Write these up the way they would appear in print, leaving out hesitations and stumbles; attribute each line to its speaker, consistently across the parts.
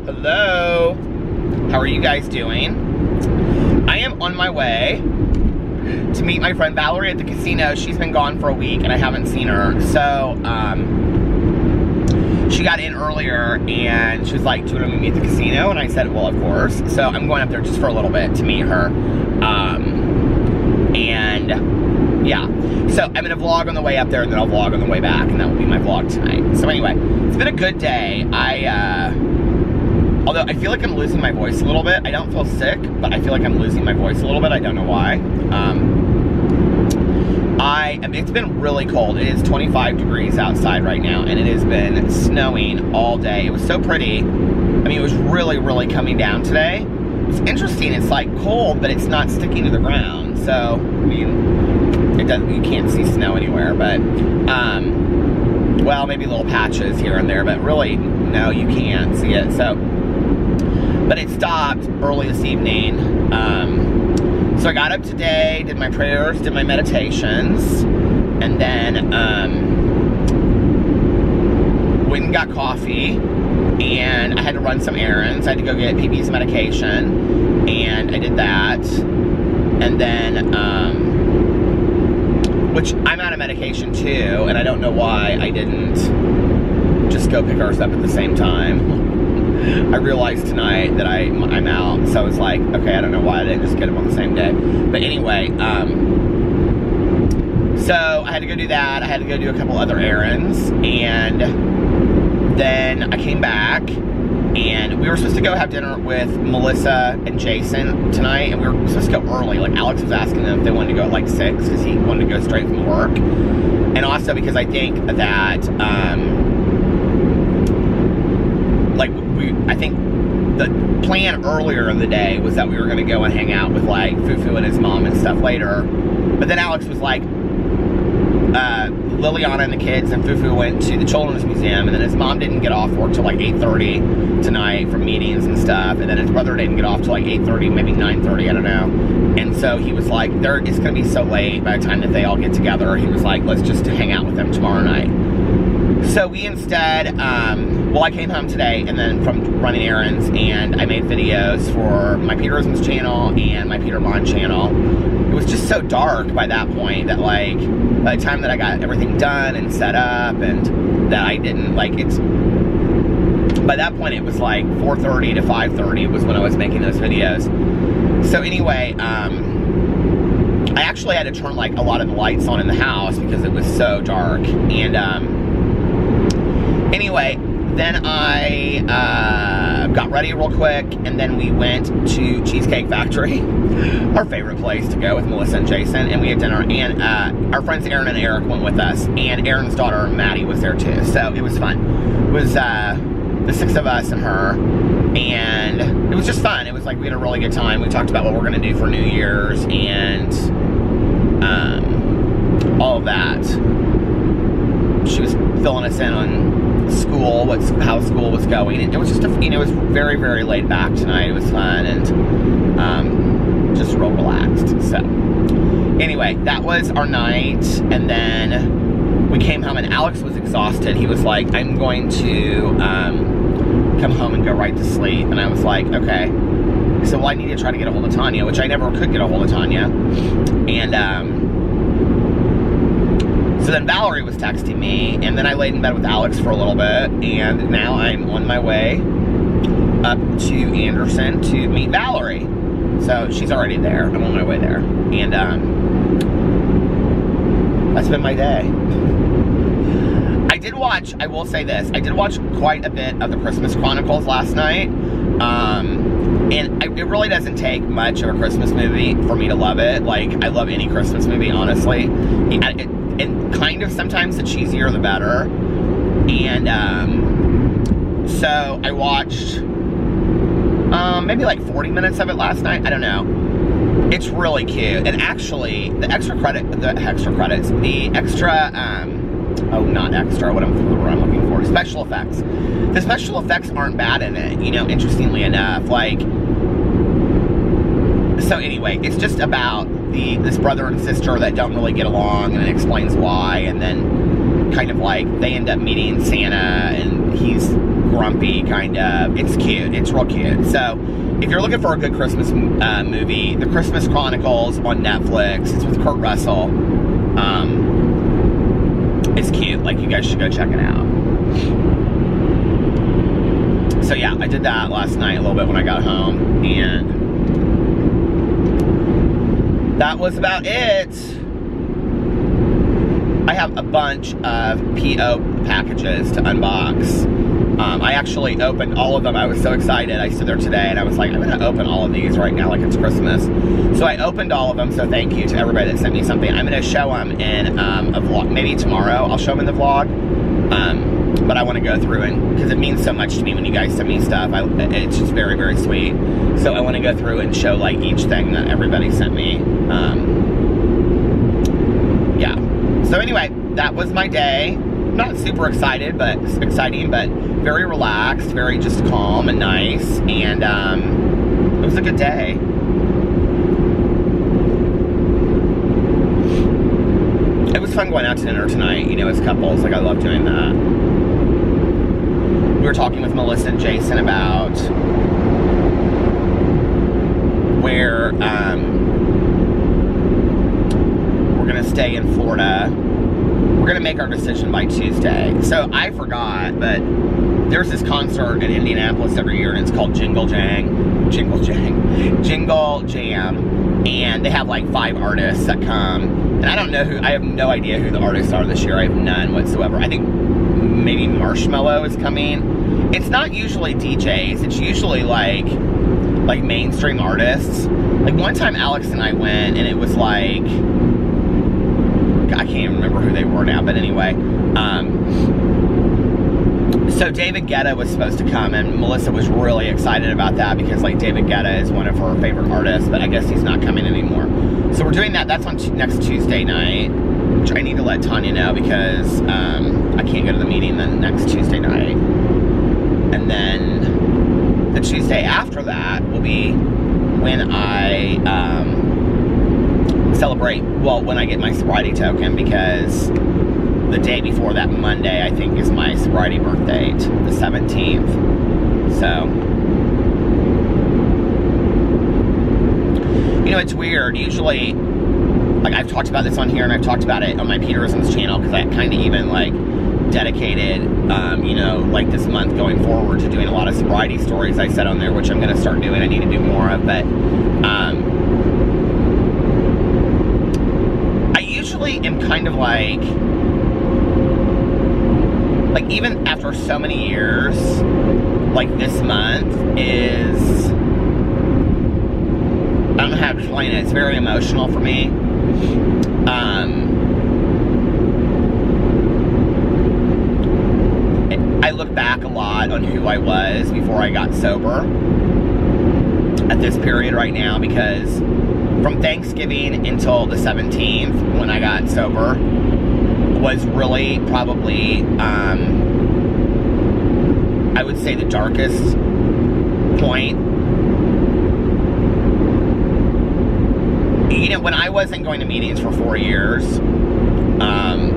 Speaker 1: Hello. How are you guys doing? I am on my way to meet my friend Valerie at the casino. She's been gone for a week and I haven't seen her. So, she got in earlier and she was like, do you want to meet me at the casino? And I said, well, of course. So I'm going up there just for a little bit to meet her. And yeah, so I'm going to vlog on the way up there and then I'll vlog on the way back, and that will be my vlog tonight. So anyway, it's been a good day. Although I feel like I'm losing my voice a little bit. I don't feel sick, but I feel like I'm losing my voice a little bit. I don't know why. It's been really cold. It is 25 degrees outside right now, and it has been snowing all day. It was so pretty. I mean, it was really, really coming down today. It's interesting. It's like cold, but it's not sticking to the ground. So, I mean, it doesn't. You can't see snow anywhere, but well, maybe little patches here and there, but really, no, you can't see it. So, but it stopped early this evening. So I got up today, did my prayers, did my meditations, and then went and got coffee, and I had to run some errands. I had to go get PB's medication, and I did that. And then, which I'm out of medication too, and I don't know why I didn't just go pick ours up at the same time. I realized tonight that I'm out, so I was like, okay, I don't know why I didn't just get them on the same day. But anyway, so I had to go do that. I had to go do a couple other errands, and then I came back, and we were supposed to go have dinner with Melissa and Jason tonight, and we were supposed to go early. Like, Alex was asking them if they wanted to go at like 6, because he wanted to go straight from work. And also because I think that, I think the plan earlier in the day was that we were going to go and hang out with like Fufu and his mom and stuff later. But then Alex was like, Liliana and the kids and Fufu went to the Children's Museum, and then his mom didn't get off work till like 8:30 tonight from meetings and stuff, and then his brother didn't get off till like 8:30, maybe 9:30, I don't know. And so he was like, it's going to be so late by the time that they all get together. He was like, let's just hang out with them tomorrow night. So we instead, I came home today and then from running errands, and I made videos for my Peterisms channel and my Peter Monn channel. It was just so dark by that point that, like, by the time that I got everything done and set up, and that I didn't, like, by that point it was like 4:30 to 5:30 was when I was making those videos. So anyway, I actually had to turn, like, a lot of the lights on in the house because it was so dark. And, anyway, then I got ready real quick, and then we went to Cheesecake Factory, our favorite place to go with Melissa and Jason, and we had dinner, and our friends Aaron and Eric went with us, and Aaron's daughter Maddie was there too, so it was fun. It was the 6 of us and her, and it was just fun. It was like we had a really good time. We talked about what we're going to do for New Year's, and all of that. She was filling us in on school, how school was going. It was just it was very, very laid back tonight. It was fun and just real relaxed. So anyway, that was our night, and then we came home, and Alex was exhausted. He was like, I'm going to come home and go right to sleep. And I was like, okay. So I need to try to get a hold of Tanya, which I never could get a hold of Tanya. And so then Valerie was texting me, and then I laid in bed with Alex for a little bit, and now I'm on my way up to Anderson to meet Valerie. So she's already there. I'm on my way there. And that's been my day. I will say this, I did watch quite a bit of the Christmas Chronicles last night. And it really doesn't take much of a Christmas movie for me to love it. Like, I love any Christmas movie, honestly. And kind of sometimes the cheesier the better. And so I watched maybe like 40 minutes of it last night. I don't know. It's really cute. And actually, the extra special effects. The special effects aren't bad in it, you know, interestingly enough. Like, so anyway, it's just about this brother and sister that don't really get along, and it explains why, and then kind of like they end up meeting Santa, and he's grumpy kind of. It's cute. It's real cute. So if you're looking for a good Christmas movie, The Christmas Chronicles on Netflix. It's with Kurt Russell. It's cute. Like, you guys should go check it out. So yeah, I did that last night a little bit when I got home, and that was about it. I have a bunch of P.O. packages to unbox. I actually opened all of them. I was so excited. I stood there today and I was like, I'm going to open all of these right now like it's Christmas. So I opened all of them, so thank you to everybody that sent me something. I'm going to show them in a vlog. Maybe tomorrow I'll show them in the vlog. But I want to go through and, because it means so much to me when you guys send me stuff. It's just very, very sweet. So I want to go through and show like each thing that everybody sent me. Yeah. So anyway, that was my day. Not super exciting, but very relaxed, very just calm and nice, and it was a good day. It was fun going out to dinner tonight, you know, as couples. Like, I love doing that. We were talking with Melissa and Jason about where we're gonna stay in Florida. We're going to make our decision by Tuesday. So I forgot, but there's this concert in Indianapolis every year, and it's called Jingle Jam. And they have like 5 artists that come. And I don't know I have no idea who the artists are this year. I have none whatsoever. I think maybe Marshmello is coming. It's not usually DJs. It's usually like mainstream artists. Like one time Alex and I went, and it was like, I can't even remember who they were now, but anyway. So David Guetta was supposed to come, and Melissa was really excited about that because, like, David Guetta is one of her favorite artists, but I guess he's not coming anymore. So we're doing that. That's on next Tuesday night, which I need to let Tanya know because I can't go to the meeting the next Tuesday night. And then the Tuesday after that will be when I celebrate, well, when I get my sobriety token, because the day before that, Monday, I think, is my sobriety birth date, the 17th. So, you know, it's weird. Usually, like, I've talked about this on here, and I've talked about it on my Peterson's channel, because I kind of even, like, dedicated, you know, like, this month going forward to doing a lot of sobriety stories I said on there, which I'm going to start doing. I need to do more of, but, usually am kind of like even after so many years, like this month is, I don't know how to explain it, it's very emotional for me. I look back a lot on who I was before I got sober at this period right now, because from Thanksgiving until the 17th, when I got sober, was really probably, I would say, the darkest point. You know, when I wasn't going to meetings for 4 years,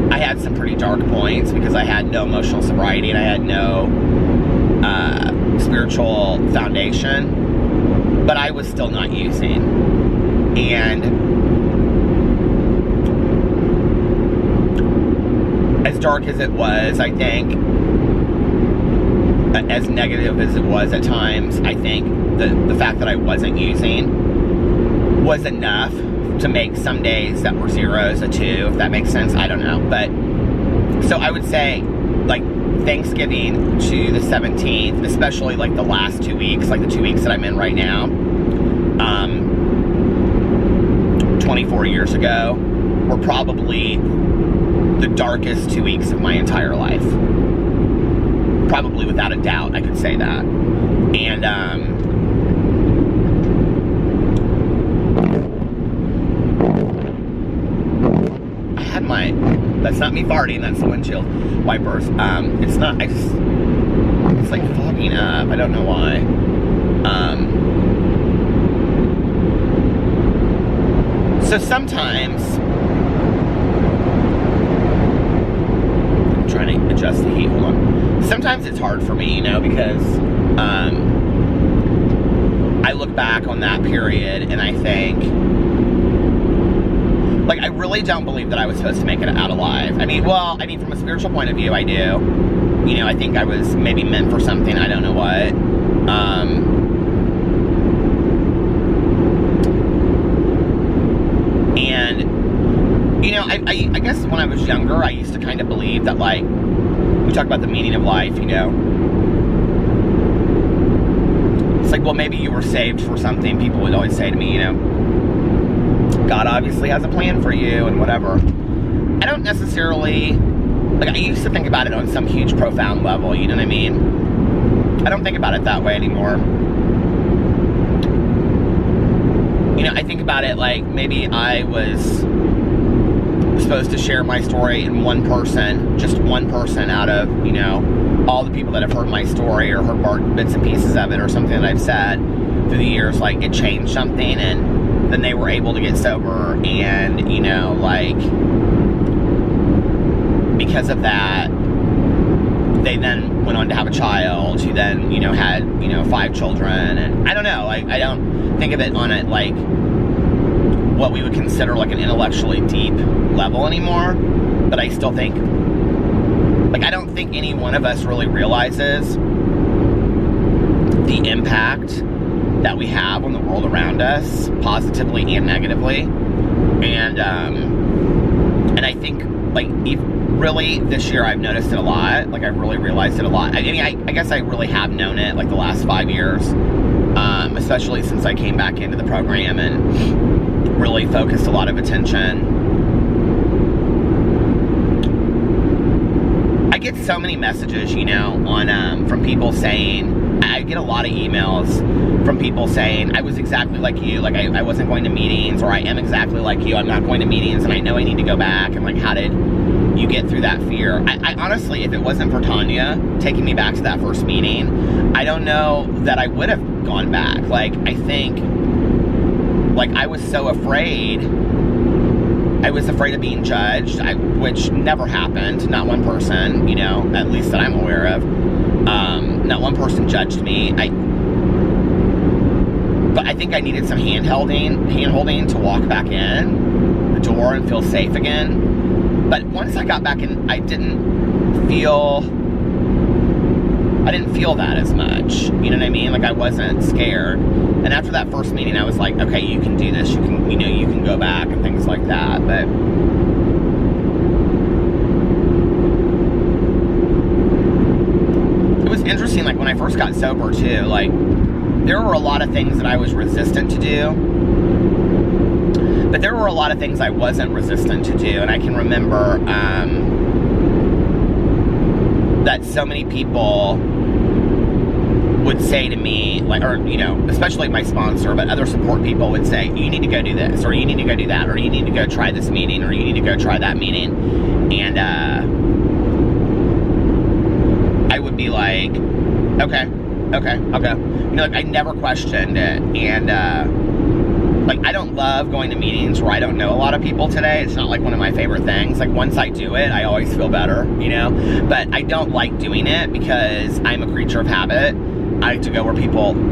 Speaker 1: I had some pretty dark points because I had no emotional sobriety and I had no spiritual foundation, but I was still not using. And as dark as it was, I think, as negative as it was at times, I think the fact that I wasn't using was enough to make some days that were zeros a 2, if that makes sense. I don't know. But, so I would say, like, Thanksgiving to the 17th, especially, like, the last 2 weeks, like the 2 weeks that I'm in right now, 24 years ago, were probably the darkest 2 weeks of my entire life. Probably without a doubt, I could say that. And, I had my, that's not me farting, that's the windshield wipers. It's not, it's like fogging up, I don't know why. So sometimes, I'm trying to adjust the heat, hold on. sometimes it's hard for me, because I look back on that period and I think, like, I really don't believe that I was supposed to make it out alive. From a spiritual point of view, I do. I think I was maybe meant for something, I don't know what. I guess when I was younger, I used to kind of believe that, like, we talk about the meaning of life, It's like, well, maybe you were saved for something. People would always say to me, God obviously has a plan for you and whatever. I don't necessarily, like, I used to think about it on some huge, profound level, you know what I mean? I don't think about it that way anymore. I think about it like maybe I was supposed to share my story in one person, just one person out of, all the people that have heard my story or heard bits and pieces of it or something that I've said through the years. Like, it changed something, and then they were able to get sober, and, because of that, they then went on to have a child who then, had, 5 children, and I don't know, like, I don't think of it on it like what we would consider like an intellectually deep level anymore, but I still think, like, I don't think any one of us really realizes the impact that we have on the world around us, positively and negatively, and I think, like, really this year I've noticed it a lot. Like, I've really realized it a lot. I guess I really have known it, like, the last 5 years, especially since I came back into the program and really focused a lot of attention. I get so many messages, on from people saying, I get a lot of emails from people saying, I was exactly like you, like, I wasn't going to meetings, or I am exactly like you, I'm not going to meetings, and I know I need to go back, and, like, how did you get through that fear? I honestly, if it wasn't for Tanya taking me back to that first meeting, I don't know that I would have gone back. Like, I think, like, I was so afraid. I was afraid of being judged, which never happened. Not one person, at least that I'm aware of. Not one person judged me. But I think I needed some hand-holding to walk back in the door and feel safe again. But once I got back in, I didn't feel that as much. You know what I mean? Like, I wasn't scared. And after that first meeting, I was like, okay, you can do this. You can go back and things like that. But it was interesting, like, when I first got sober, too, like, there were a lot of things that I was resistant to do. But there were a lot of things I wasn't resistant to do. And I can remember that so many people would say to me, like, or, especially my sponsor, but other support people would say, you need to go do this, or you need to go do that, or you need to go try this meeting, or you need to go try that meeting. And I would be like, okay, I'll go. Like, I never questioned it. And like, I don't love going to meetings where I don't know a lot of people today. It's not like one of my favorite things. Like, once I do it, I always feel better, but I don't like doing it because I'm a creature of habit. I like to go where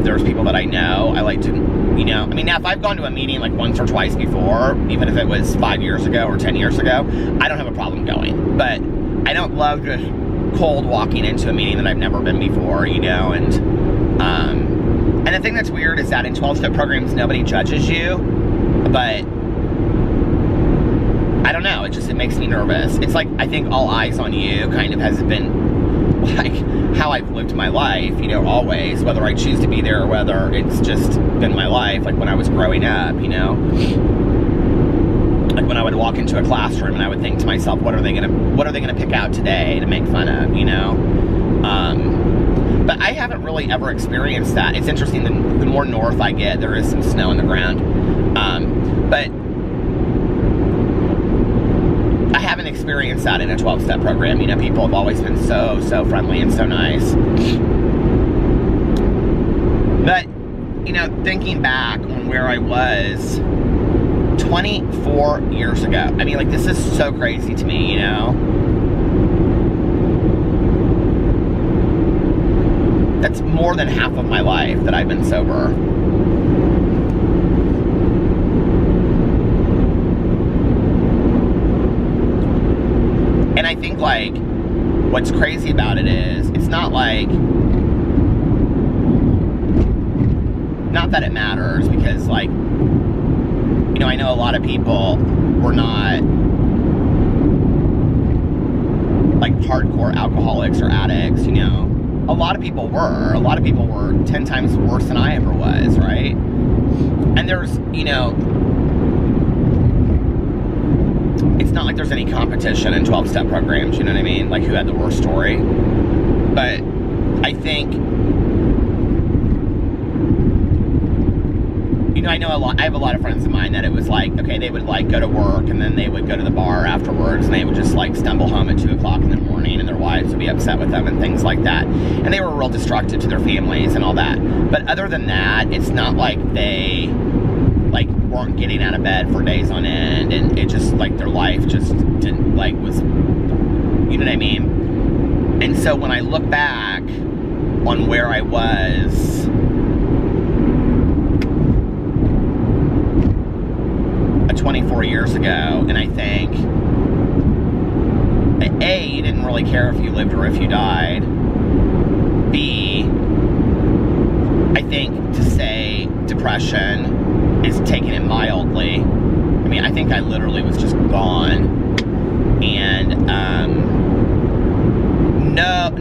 Speaker 1: there's people that I know. I like to, now if I've gone to a meeting like once or twice before, even if it was 5 years ago or 10 years ago, I don't have a problem going. But I don't love just cold walking into a meeting that I've never been before, and the thing that's weird is that in 12-step programs, nobody judges you, but I don't know, it makes me nervous. It's like, I think all eyes on you kind of has been like how I've lived my life, always, whether I choose to be there or whether it's just been my life, like when I was growing up, like when I would walk into a classroom and I would think to myself, what are they gonna pick out today to make fun of, but I haven't really ever experienced that. It's interesting, the more north I get, there is some snow on the ground, but I haven't experienced that in a 12-step program. People have always been so friendly and so nice. But, thinking back on where I was 24 years ago, I mean, like, this is so crazy to me, That's more than half of my life that I've been sober. And I think, like, what's crazy about it is, it's not like, not that it matters, because, like, you know, I know a lot of people were not, like, hardcore alcoholics or addicts, you know. A lot of people were. A lot of people were 10 times worse than I ever was, right? And there's, you know, it's not like there's any competition in 12-step programs, you know what I mean? Like, who had the worst story. But I think, you know, I have a lot of friends of mine that it was like, okay, they would, like, go to work, and then they would go to the bar afterwards, and they would just, like, stumble home at 2 o'clock in the morning, and their wives would be upset with them and things like that. And they were real destructive to their families and all that. But other than that, it's not like they, like, weren't getting out of bed for days on end, and it just, like, their life just didn't, like, was, you know what I mean? And so when I look back on where I was 24 years ago, and I think, A, you didn't really care if you lived or if you died. B, I think to say depression is taking it mildly. I mean, I think I literally was just gone. And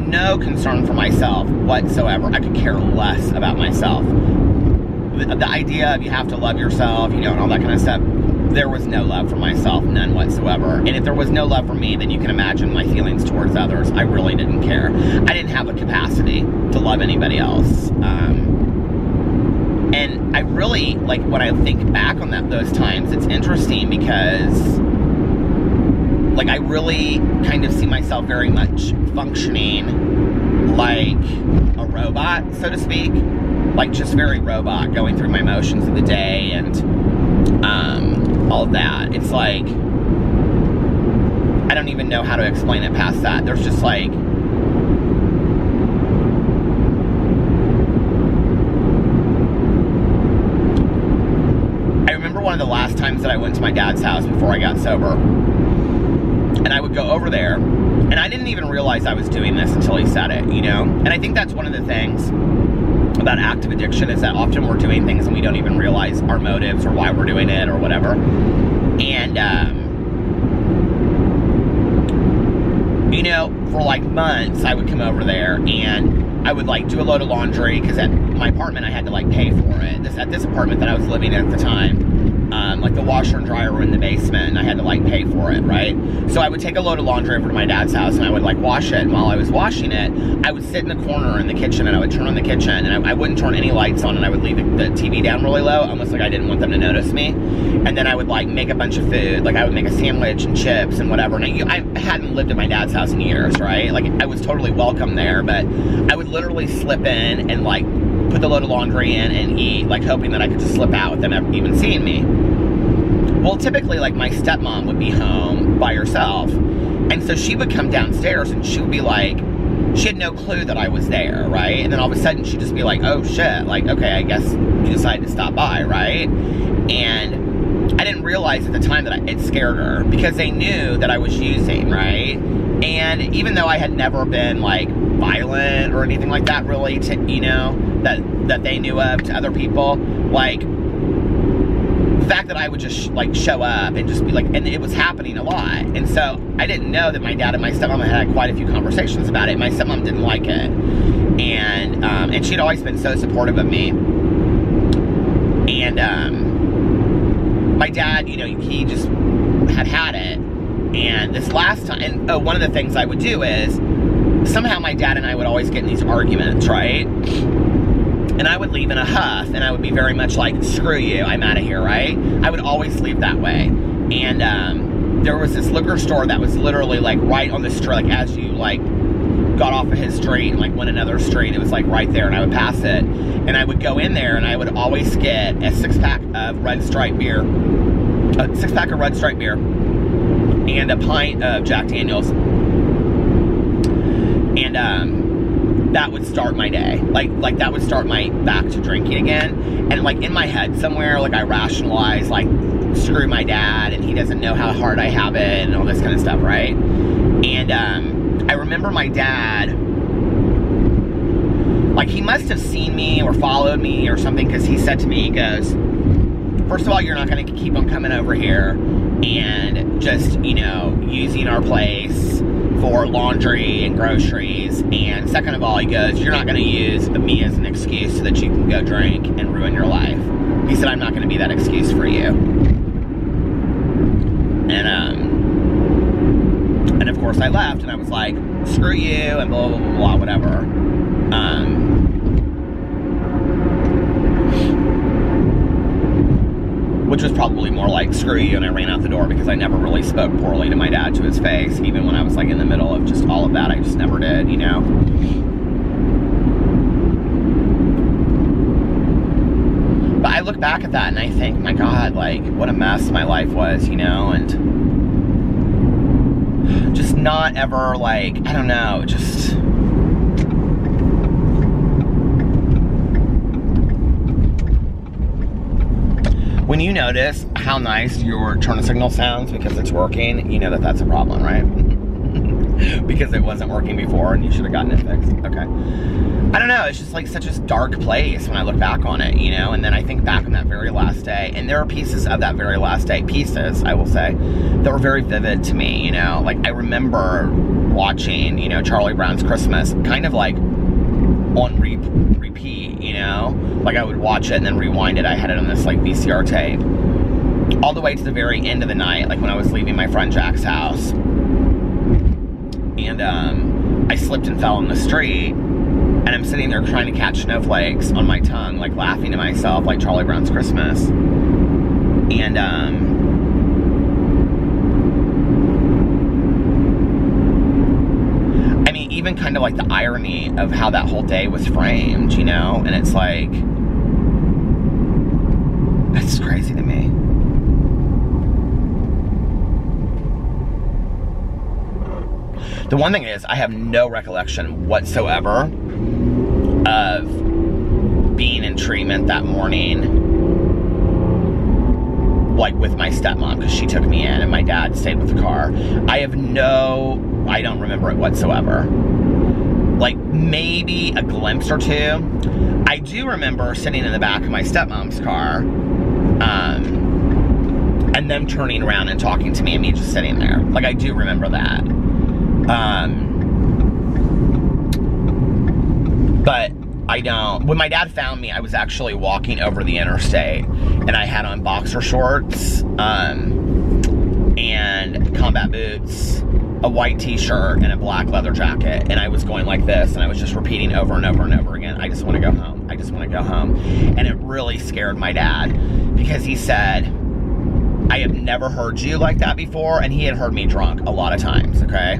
Speaker 1: no concern for myself whatsoever. I could care less about myself. The idea of you have to love yourself, you know, and all that kind of stuff, there was no love for myself, none whatsoever. And if there was no love for me, then you can imagine my feelings towards others. I really didn't care. I didn't have the capacity to love anybody else. And I really, like, when I think back on those times, it's interesting because, like, I really kind of see myself very much functioning like a robot, so to speak. Like, just very robot, going through my motions of the day and all of that. It's like, I don't even know how to explain it past that. There's just, like, I remember one of the last times that I went to my dad's house before I got sober, and I would go over there, and I didn't even realize I was doing this until he said it, you know? And I think that's one of the things about active addiction, is that often we're doing things and we don't even realize our motives or why we're doing it or whatever. And, you know, for like months, I would come over there and I would, like, do a load of laundry, because at my apartment I had to, like, pay for it. At this apartment that I was living in at the time, like, the washer and dryer were in the basement, and I had to, like, pay for it, right? So I would take a load of laundry over to my dad's house, and I would, like, wash it. And while I was washing it, I would sit in the corner in the kitchen, and I would turn on the kitchen, and I wouldn't turn any lights on, and I would leave the TV down really low, almost like I didn't want them to notice me. And then I would, like, make a bunch of food. Like, I would make a sandwich and chips and whatever. And I hadn't lived at my dad's house in years, right? Like, I was totally welcome there, but I would literally slip in and, like, put the load of laundry in and eat, like, hoping that I could just slip out with them even seeing me. Well, typically, like, my stepmom would be home by herself, and so she would come downstairs, and she would be like, she had no clue that I was there, right? And then all of a sudden, she'd just be like, oh, shit, like, okay, I guess you decided to stop by, right? And I didn't realize at the time that it scared her, because they knew that I was using, right? And even though I had never been, like, violent or anything like that, really, to, you know, that they knew of to other people, like, the fact that I would just, like, show up and just be like, and it was happening a lot. And so I didn't know that my dad and my stepmom had quite a few conversations about it. My stepmom didn't like it. And she'd always been so supportive of me. And my dad, you know, he just had it. And this last time, and one of the things I would do is, somehow my dad and I would always get in these arguments, right? And I would leave in a huff, and I would be very much like, screw you, I'm out of here, right? I would always leave that way. And there was this liquor store that was literally, like, right on the street, like, as you, like, got off of his street and, like, went another street, it was, like, right there, and I would pass it. And I would go in there, and I would always get a six-pack of Red Stripe beer, and a pint of Jack Daniels. And that would start my day. Like that would start my back to drinking again. And like in my head somewhere, like I rationalize, like, screw my dad and he doesn't know how hard I have it and all this kind of stuff, right? And I remember my dad, like, he must have seen me or followed me or something, because he said to me, he goes, first of all, you're not going to keep on coming over here and just, you know, using our place for laundry and groceries. And second of all, he goes, you're not going to use me as an excuse so that you can go drink and ruin your life. He said, I'm not going to be that excuse for you. And of course I left, and I was like, screw you, and blah, blah, blah, blah, whatever. Which was probably more like, screw you, and I ran out the door, because I never really spoke poorly to my dad to his face, even when I was like in the middle of just all of that. I just never did, you know? But I look back at that and I think, my God, like, what a mess my life was, you know? And just not ever, like, I don't know, just... When you notice how nice your turn signal sounds because it's working, you know that that's a problem, right? Because it wasn't working before and you should have gotten it fixed. Okay. I don't know, it's just like such a dark place when I look back on it, you know? And then I think back on that very last day, and there are pieces of that very last day, I will say, that were very vivid to me, you know? Like, I remember watching, you know, Charlie Brown's Christmas, kind of like on repeat, you know? Like, I would watch it and then rewind it. I had it on this, like, VCR tape. All the way to the very end of the night, like when I was leaving my friend Jack's house. And I slipped and fell in the street. And I'm sitting there trying to catch snowflakes on my tongue, like laughing to myself, like Charlie Brown's Christmas. And I mean, even kind of like the irony of how that whole day was framed, you know? And it's like, it's crazy to me. The one thing is, I have no recollection whatsoever of being in treatment that morning, like with my stepmom, because she took me in and my dad stayed with the car. I don't remember it whatsoever. Like, maybe a glimpse or two. I do remember sitting in the back of my stepmom's car, and them turning around and talking to me and me just sitting there. Like, I do remember that. But I don't. When my dad found me, I was actually walking over the interstate, and I had on boxer shorts, and combat boots, a white t-shirt, and a black leather jacket, and I was going like this, and I was just repeating over and over and over again, I just want to go home, I just want to go home. And it really scared my dad, because he said, I have never heard you like that before, and he had heard me drunk a lot of times, okay?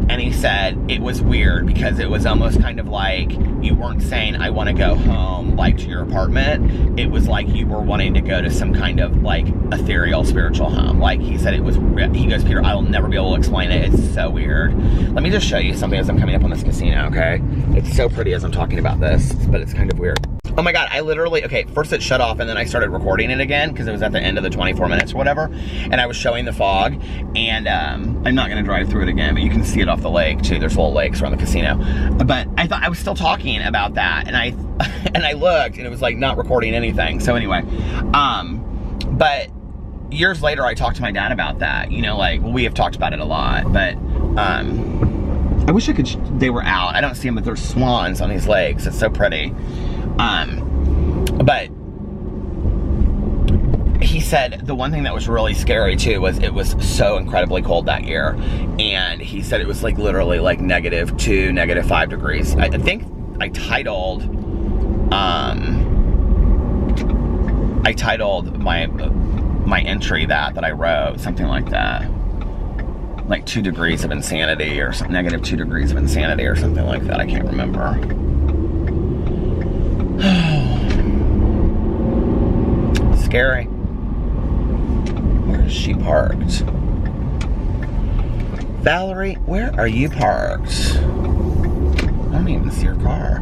Speaker 1: And he said it was weird because it was almost kind of like you weren't saying, I want to go home, like to your apartment. It was like you were wanting to go to some kind of like ethereal spiritual home. Like he said, he goes, Peter, I will never be able to explain it. It's so weird. Let me just show you something as I'm coming up on this casino, okay? It's so pretty as I'm talking about this, but it's kind of weird. Oh my God, I literally, okay, first it shut off and then I started recording it again because it was at the end of the 24 minutes or whatever. And I was showing the fog, and I'm not gonna drive through it again, but you can see it off the lake too. There's little lakes around the casino. But I thought I was still talking about that, and I looked and it was like not recording anything. So anyway, but years later I talked to my dad about that, you know, like, well, we have talked about it a lot, but I wish I could, they were out. I don't see them, but there's swans on these lakes. It's so pretty. But he said the one thing that was really scary too was it was so incredibly cold that year. And he said it was like literally like -2, -5 degrees. I think I titled my entry that I wrote something like that. Like 2 degrees of insanity or something, -2 degrees of insanity or something like that. I can't remember. Scary. Where is she parked? Valerie, where are you parked? don't even see her car.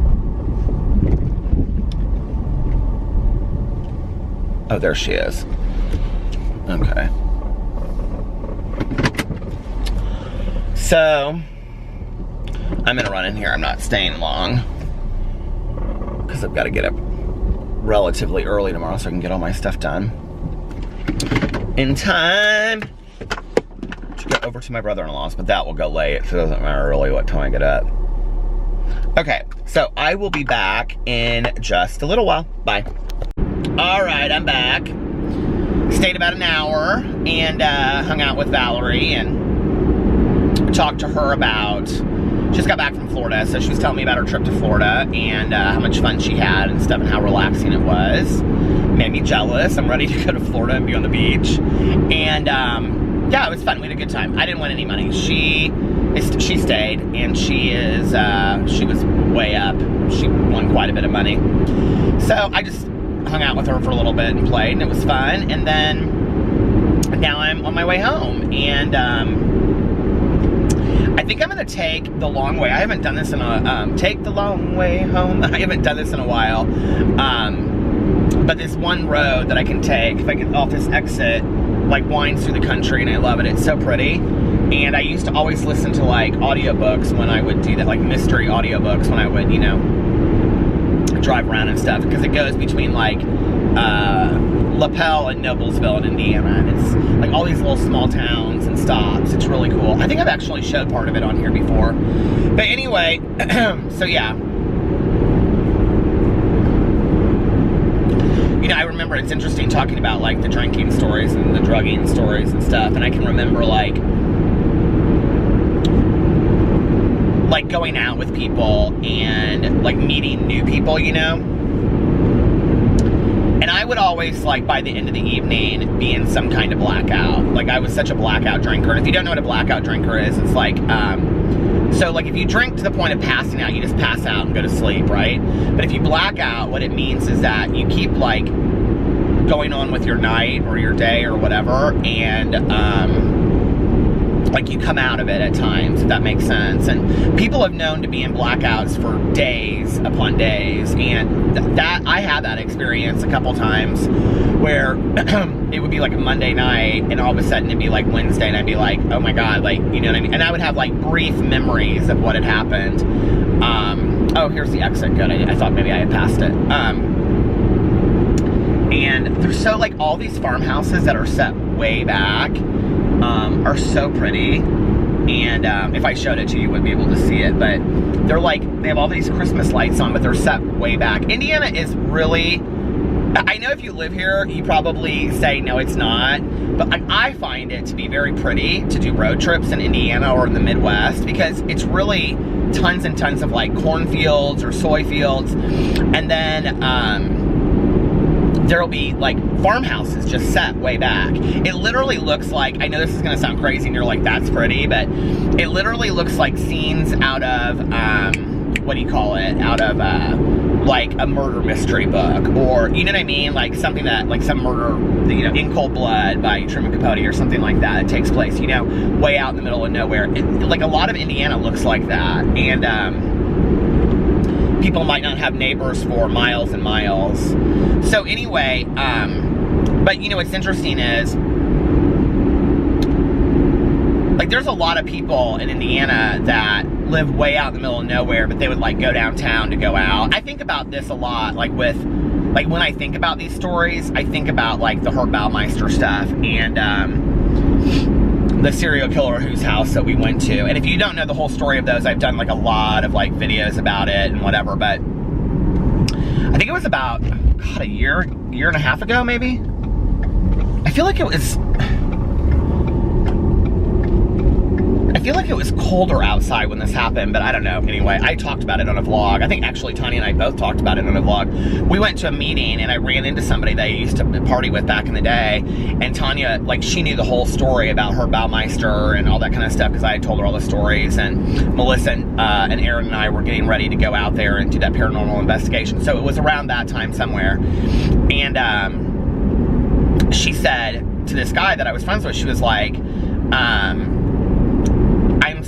Speaker 1: Oh, there she is. Okay. So, I'm gonna run in here. I'm not staying long because I've got to get up relatively early tomorrow so I can get all my stuff done in time to go over to my brother-in-law's, but that will go late, so it doesn't matter really what time I get up. Okay, so I will be back in just a little while. Bye. All right, I'm back. Stayed about an hour and hung out with Valerie and talked to her about, she just got back from Florida, so she was telling me about her trip to Florida and how much fun she had and stuff and how relaxing it was. Made me jealous. I'm ready to go to Florida and be on the beach. And yeah, it was fun. We had a good time. I didn't win any money. She stayed, and she was way up. She won quite a bit of money. So I just hung out with her for a little bit and played, and it was fun. And then now I'm on my way home, and I think I'm gonna take the long way. I haven't done this in a take the long way home. I haven't done this in a while. But this one road that I can take, if I get off this exit, like winds through the country, and I love it. It's so pretty. And I used to always listen to like audiobooks when I would do that, like mystery audiobooks when I would, you know, drive around and stuff, because it goes between like LaPel and Noblesville in Indiana, and it's like all these little small towns and stops. It's really cool. I think I've actually showed part of it on here before. But anyway, so yeah. You know, I remember it's interesting talking about like the drinking stories and the drugging stories and stuff, and I can remember like going out with people and like meeting new people, you know? And I would always, like, by the end of the evening be in some kind of blackout. Like, I was such a blackout drinker. And if you don't know what a blackout drinker is, it's like, so like if you drink to the point of passing out, you just pass out and go to sleep, right? But if you black out, what it means is that you keep like going on with your night or your day or whatever, and like you come out of it at times, if that makes sense. And people have known to be in blackouts for days upon days, and that I had that experience a couple times where it would be like a Monday night, and all of a sudden it'd be like Wednesday, and I'd be like, oh my god, like, you know what I mean? And I would have like brief memories of what had happened. Oh, here's the exit. Good. I thought maybe I had passed it. And there's so like all these farmhouses that are set way back are so pretty, and if I showed it to you, you wouldn't be able to see it, but they're like, they have all these Christmas lights on, but they're set way back. Indiana is really, I know if you live here, you probably say, no, it's not, but I find it to be very pretty to do road trips in Indiana or in the Midwest, because it's really tons and tons of like cornfields or soy fields, and then there'll be like farmhouses just set way back. It literally looks like, I know this is gonna sound crazy and you're like, that's pretty, but it literally looks like scenes out of, what do you call it? Out of like a murder mystery book, or, you know what I mean? Like something that, like some murder, you know, In Cold Blood by Truman Capote or something like that. It takes place, you know, way out in the middle of nowhere. Like a lot of Indiana looks like that. And, people might not have neighbors for miles and miles. So anyway, but you know what's interesting is, like, there's a lot of people in Indiana that live way out in the middle of nowhere, but they would like go downtown to go out. I think about this a lot, like with, like when I think about these stories, I think about like the Herb Baumeister stuff and the serial killer whose house that we went to. And if you don't know the whole story of those, I've done like a lot of like videos about it and whatever, but I think it was about, God, a year and a half ago, maybe? I feel like it was colder outside when this happened, but I don't know. Anyway, I talked about it on a vlog. I think actually Tanya and I both talked about it on a vlog. We went to a meeting and I ran into somebody that I used to party with back in the day, and Tanya, like, she knew the whole story about Herb Baumeister and all that kind of stuff because I had told her all the stories, and Melissa and Aaron and I were getting ready to go out there and do that paranormal investigation. So it was around that time somewhere, and she said to this guy that I was friends with, she was like, I'm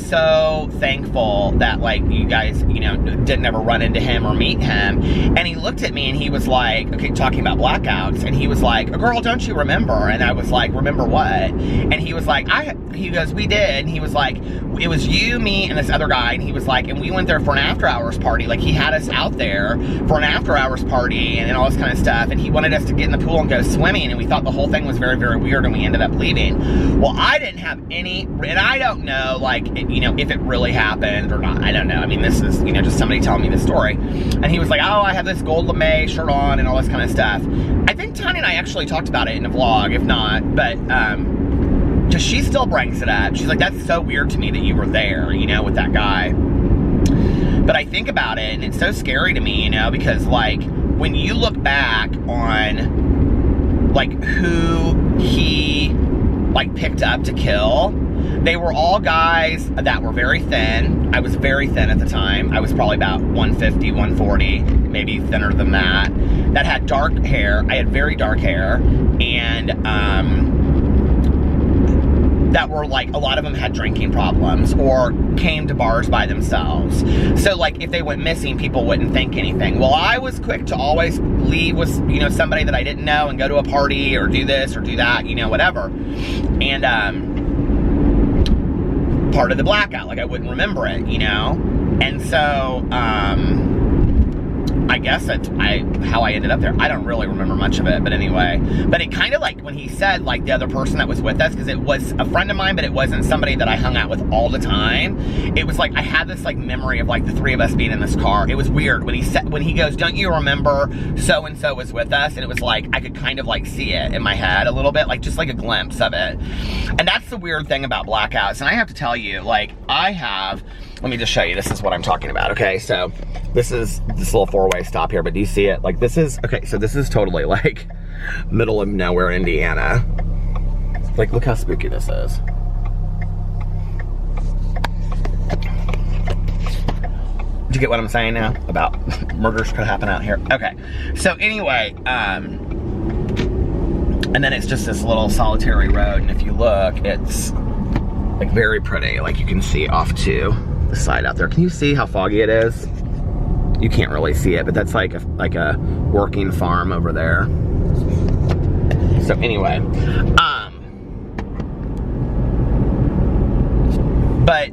Speaker 1: so thankful that, like, you guys, you know, didn't ever run into him or meet him. And he looked at me and he was like, okay, talking about Blackouts, and he was like, girl, don't you remember? And I was like, remember what? And he was like, he goes, we did. And he was like, it was you, me, and this other guy. And he was like, and we went there for an after hours party. Like, he had us out there for an after hours party and all this kind of stuff. And he wanted us to get in the pool and go swimming. And we thought the whole thing was very, very weird. And we ended up leaving. Well, I didn't have any, and I don't know, like, you know, if it really happened or not. I don't know. I mean, this is, you know, just somebody telling me the story. And he was like, oh, I have this gold lame shirt on and all this kind of stuff. I think Tanya and I actually talked about it in a vlog, if not, but, because she still brings it up. She's like, that's so weird to me that you were there, you know, with that guy. But I think about it, and it's so scary to me, you know, because, like, when you look back on, like, who he, like, picked up to kill, they were all guys that were very thin. I was very thin at the time. I was probably about 150, 140, maybe thinner than that. That had dark hair. I had very dark hair. And, that were, like, a lot of them had drinking problems or came to bars by themselves. So, like, if they went missing, people wouldn't think anything. Well, I was quick to always leave with, you know, somebody that I didn't know and go to a party or do this or do that, you know, whatever. And, part of the blackout, like, I wouldn't remember it, you know? And so, I guess that's how I ended up there. I don't really remember much of it, but anyway. But it kind of, like, when he said, like, the other person that was with us, because it was a friend of mine, but it wasn't somebody that I hung out with all the time. It was like, I had this, like, memory of, like, the three of us being in this car. It was weird. When he goes, don't you remember so-and-so was with us? And it was like, I could kind of, like, see it in my head a little bit, like, just like a glimpse of it. And that's the weird thing about Blackouts. And I have to tell you, like, let me just show you. This is what I'm talking about, okay? So, this is this little four-way stop here, but do you see it? Like, this is, okay, so this is totally, like, middle of nowhere, Indiana. Like, look how spooky this is. Do you get what I'm saying now? About murders could happen out here? Okay, so anyway, and then it's just this little solitary road, and if you look, it's, like, very pretty. Like, you can see off to the side out there. Can you see how foggy it is? You can't really see it, but that's like a working farm over there. So anyway, but,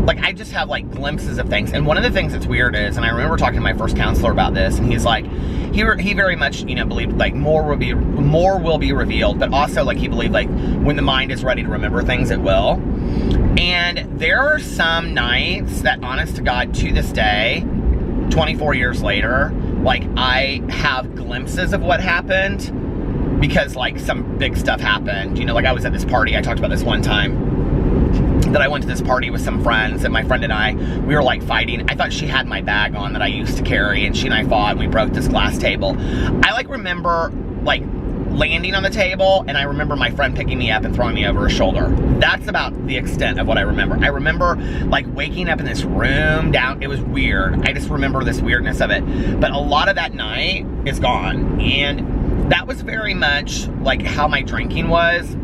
Speaker 1: like, I just have, like, glimpses of things. And one of the things that's weird is, and I remember talking to my first counselor about this, and he's like, he very much, you know, believed, like, more will be revealed, but also, like, he believed, like, when the mind is ready to remember things, it will. And there are some nights that, honest to God, to this day, 24 years later, like, I have glimpses of what happened because, like, some big stuff happened. You know, like, I was at this party. I talked about this one time that I went to this party with some friends, and my friend and I, we were, like, fighting. I thought she had my bag on that I used to carry, and she and I fought, and we broke this glass table. I, like, remember, like, landing on the table, and I remember my friend picking me up and throwing me over her shoulder. That's about the extent of what I remember. I remember, like, waking up in this room down. It was weird. I just remember this weirdness of it. But a lot of that night is gone. And that was very much, like, how my drinking was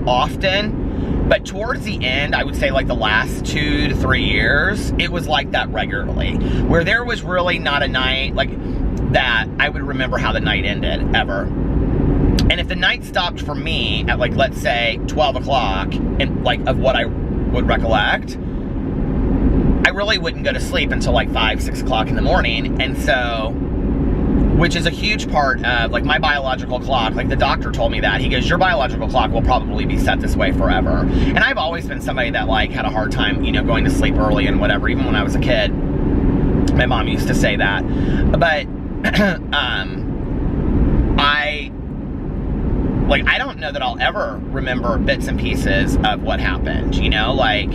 Speaker 1: often. But towards the end, I would say, like, the last 2 to 3 years, it was like that regularly. Where there was really not a night, like, that I would remember how the night ended, ever. And if the night stopped for me at, like, let's say 12 o'clock, and, like, of what I would recollect, I really wouldn't go to sleep until, like, 5, 6 o'clock in the morning. And so, which is a huge part of, like, my biological clock. Like, the doctor told me that. He goes, your biological clock will probably be set this way forever. And I've always been somebody that, like, had a hard time, you know, going to sleep early and whatever, even when I was a kid. My mom used to say that. But, I don't know that I'll ever remember bits and pieces of what happened, you know? Like,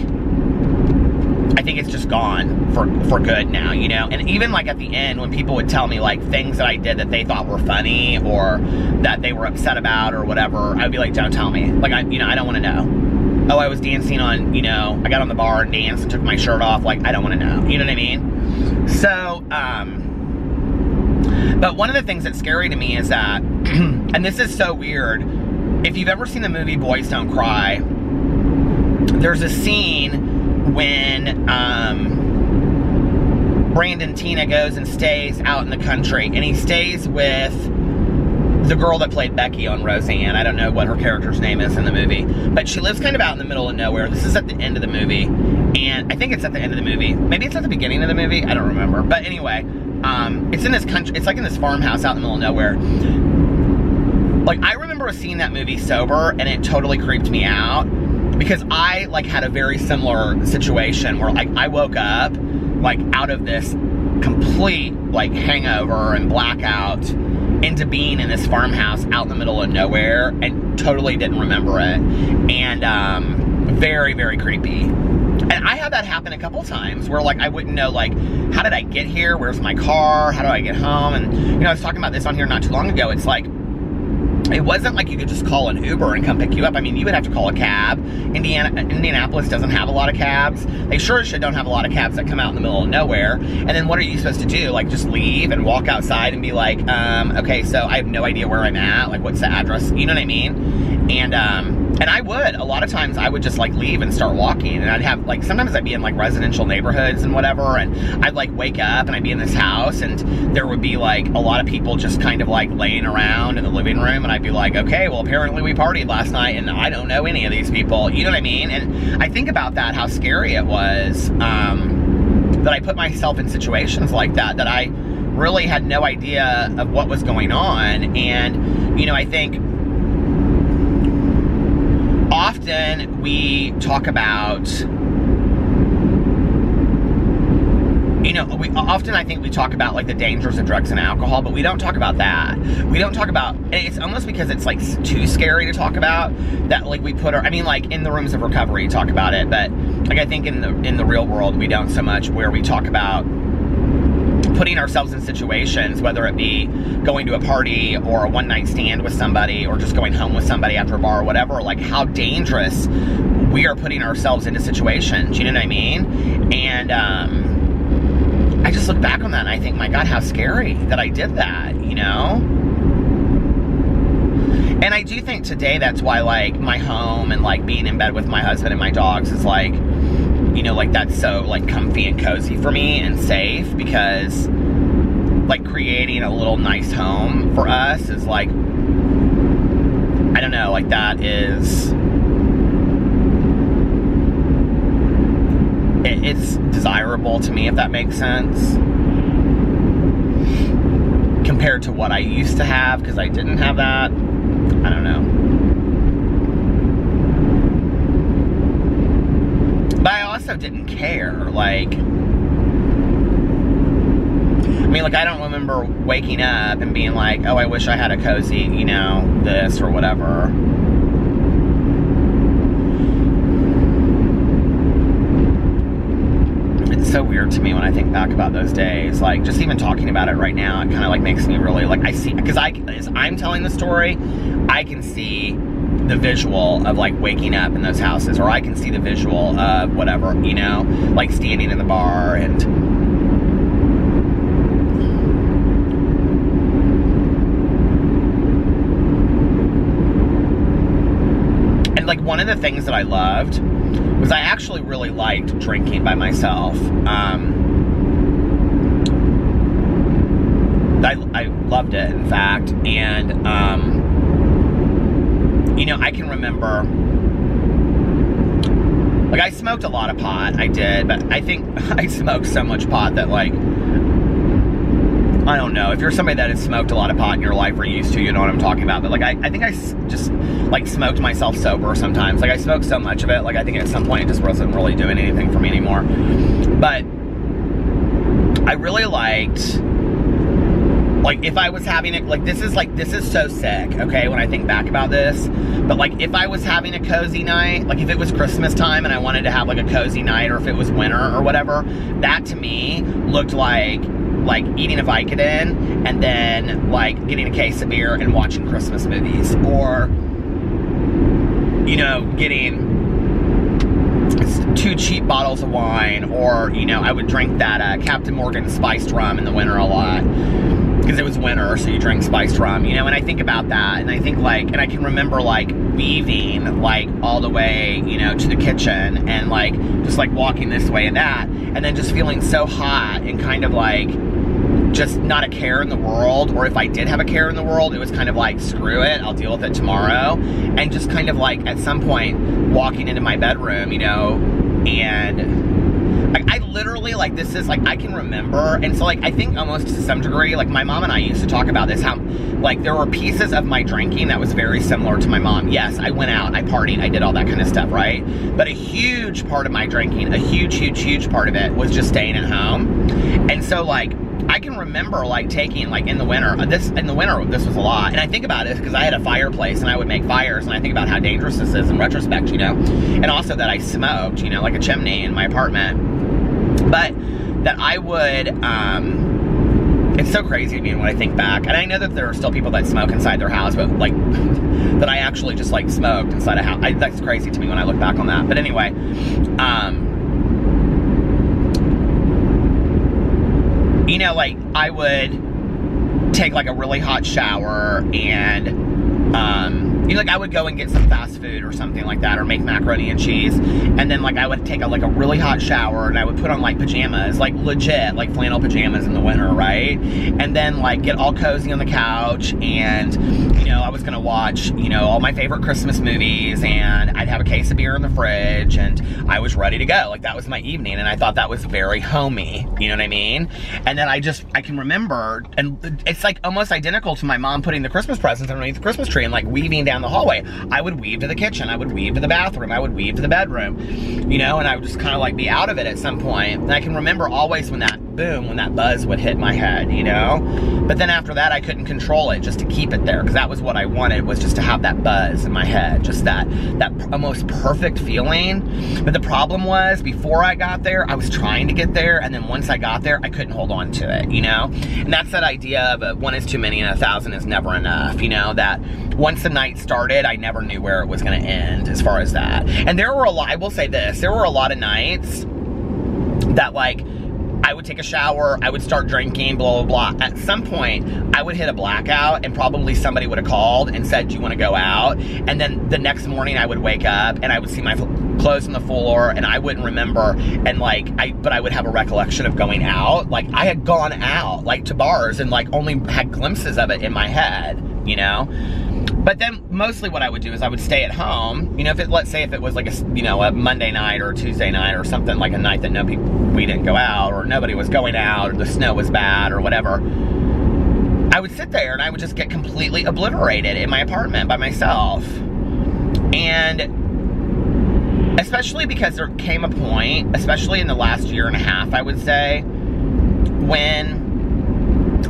Speaker 1: I think it's just gone for good now, you know? And even, like, at the end, when people would tell me, like, things that I did that they thought were funny or that they were upset about or whatever, I'd be like, don't tell me. Like, I don't want to know. Oh, I was dancing on, you know, I got on the bar and danced and took my shirt off. Like, I don't want to know. You know what I mean? So, but one of the things that's scary to me is that, and this is so weird, if you've ever seen the movie Boys Don't Cry, there's a scene when Brandon Tina goes and stays out in the country, and he stays with the girl that played Becky on Roseanne. I don't know what her character's name is in the movie, but she lives kind of out in the middle of nowhere. This is at the end of the movie, and I think it's at the end of the movie. Maybe it's at the beginning of the movie. I don't remember. But anyway, it's in this country. It's like in this farmhouse out in the middle of nowhere. Like, I remember seeing that movie sober, and it totally creeped me out because I like had a very similar situation where like I woke up like out of this complete like hangover and blackout into being in this farmhouse out in the middle of nowhere and totally didn't remember it. And very, very creepy. And I had that happen a couple times where like I wouldn't know like, how did I get here? Where's my car? How do I get home? And you know, I was talking about this on here not too long ago. It's like, it wasn't like you could just call an Uber and come pick you up. I mean, you would have to call a cab. Indianapolis doesn't have a lot of cabs. They sure as shit don't have a lot of cabs that come out in the middle of nowhere. And then what are you supposed to do? Like, just leave and walk outside and be like, okay, so I have no idea where I'm at. Like, what's the address? You know what I mean? And I would. A lot of times I would just like leave and start walking. And I'd have like, sometimes I'd be in like residential neighborhoods and whatever. And I'd like wake up and I'd be in this house and there would be like a lot of people just kind of like laying around in the living room. And I'd be like, okay, well, apparently we partied last night and I don't know any of these people. You know what I mean? And I think about that, how scary it was that I put myself in situations like that I really had no idea of what was going on. And, you know, I think often we talk about, you know, I think we talk about like the dangers of drugs and alcohol, but we don't talk about that. We don't talk about, and it's almost because it's like too scary to talk about that, like we put our, I mean, like in the rooms of recovery, you talk about it, but like I think in the real world, we don't so much, where we talk about putting ourselves in situations, whether it be going to a party or a one-night stand with somebody or just going home with somebody after a bar or whatever, like how dangerous we are putting ourselves into situations, you know what I mean? And I just look back on that and I think, my God, how scary that I did that, you know? And I do think today that's why like my home and like being in bed with my husband and my dogs is like, you know, like that's so like comfy and cozy for me and safe, because like creating a little nice home for us is like, I don't know, like that is, it's desirable to me, if that makes sense, compared to what I used to have, because I didn't have that. I don't know. But I also didn't care, like, I mean, like, I don't remember waking up and being like, oh, I wish I had a cozy, you know, this or whatever. It's so weird to me when I think back about those days. Like, just even talking about it right now, it kind of like makes me really, like, I see, because as I'm telling the story, I can see the visual of like waking up in those houses, or I can see the visual of whatever, you know, like standing in the bar and like one of the things that I loved was I actually really liked drinking by myself. I loved it, in fact, and you know, I can remember, like, I smoked a lot of pot, I did, but I think I smoked so much pot that, like, I don't know, if you're somebody that has smoked a lot of pot in your life or used to, you know what I'm talking about, but, like, I think I just, like, smoked myself sober sometimes. Like, I smoked so much of it, like, I think at some point it just wasn't really doing anything for me anymore. But I really liked, like, if I was having it, like, this is so sick, okay, when I think back about this, but, like, if I was having a cozy night, like, if it was Christmas time and I wanted to have, like, a cozy night, or if it was winter or whatever, that, to me, looked like eating a Vicodin and then, like, getting a case of beer and watching Christmas movies, or, you know, getting 2 cheap bottles of wine, or, you know, I would drink that Captain Morgan spiced rum in the winter a lot. because it was winter, so you drink spiced rum, you know, and I think about that, and I think like, and I can remember like weaving like all the way, you know, to the kitchen, and like just like walking this way and that, and then just feeling so hot and kind of like just not a care in the world, or if I did have a care in the world, it was kind of like, screw it, I'll deal with it tomorrow, and just kind of like at some point walking into my bedroom, you know, and like, I literally, like, this is, like, I can remember, and so, like, I think almost to some degree, like, my mom and I used to talk about this, how, like, there were pieces of my drinking that was very similar to my mom. Yes, I went out, I partied, I did all that kind of stuff, right? But a huge part of my drinking, a huge part of it was just staying at home. And so, like, I can remember, like, taking, like, in the winter, this was a lot. And I think about it because I had a fireplace and I would make fires, and I think about how dangerous this is in retrospect, you know? And also that I smoked, you know, like a chimney in my apartment. But that I would, it's so crazy to me when I think back. And I know that there are still people that smoke inside their house, but, like, that I actually just, like, smoked inside a house. That's crazy to me when I look back on that. But anyway, you know, like, I would take, like, a really hot shower, and, you know, like, I would go and get some fast food or something like that, or make macaroni and cheese, and then, like, I would take, like, a really hot shower, and I would put on, like, pajamas, like, legit, like, flannel pajamas in the winter, right? And then, like, get all cozy on the couch, and, you know, I was gonna watch, you know, all my favorite Christmas movies, and I'd have a case of beer in the fridge, and I was ready to go. Like, that was my evening, and I thought that was very homey, you know what I mean? And then I can remember, and it's, like, almost identical to my mom putting the Christmas presents underneath the Christmas tree and, like, weaving down the hallway. I would weave to the kitchen, I would weave to the bathroom, I would weave to the bedroom, you know, and I would just kind of, like, be out of it at some point. And I can remember always when that boom, when that buzz would hit my head, you know? But then after that, I couldn't control it, just to keep it there, because that was what I wanted, was just to have that buzz in my head, just that almost perfect feeling. But the problem was, before I got there, I was trying to get there, and then once I got there, I couldn't hold on to it, you know? And that's that idea of one is too many and 1,000 is never enough, you know? That once the night started, I never knew where it was gonna end as far as that. And there were a lot, I will say this, there were a lot of nights that, like, I would take a shower, I would start drinking, blah, blah, blah. At some point, I would hit a blackout, and probably somebody would have called and said, do you want to go out? And then the next morning, I would wake up, and I would see my clothes on the floor, and I wouldn't remember, and, like, but I would have a recollection of going out. Like, I had gone out, like, to bars, and, like, only had glimpses of it in my head, you know? But then mostly what I would do is I would stay at home. You know, let's say if it was like a Monday night or a Tuesday night or something, like a night that we didn't go out, or nobody was going out, or the snow was bad or whatever, I would sit there and I would just get completely obliterated in my apartment by myself. And especially because there came a point, especially in the last year and a half, I would say, when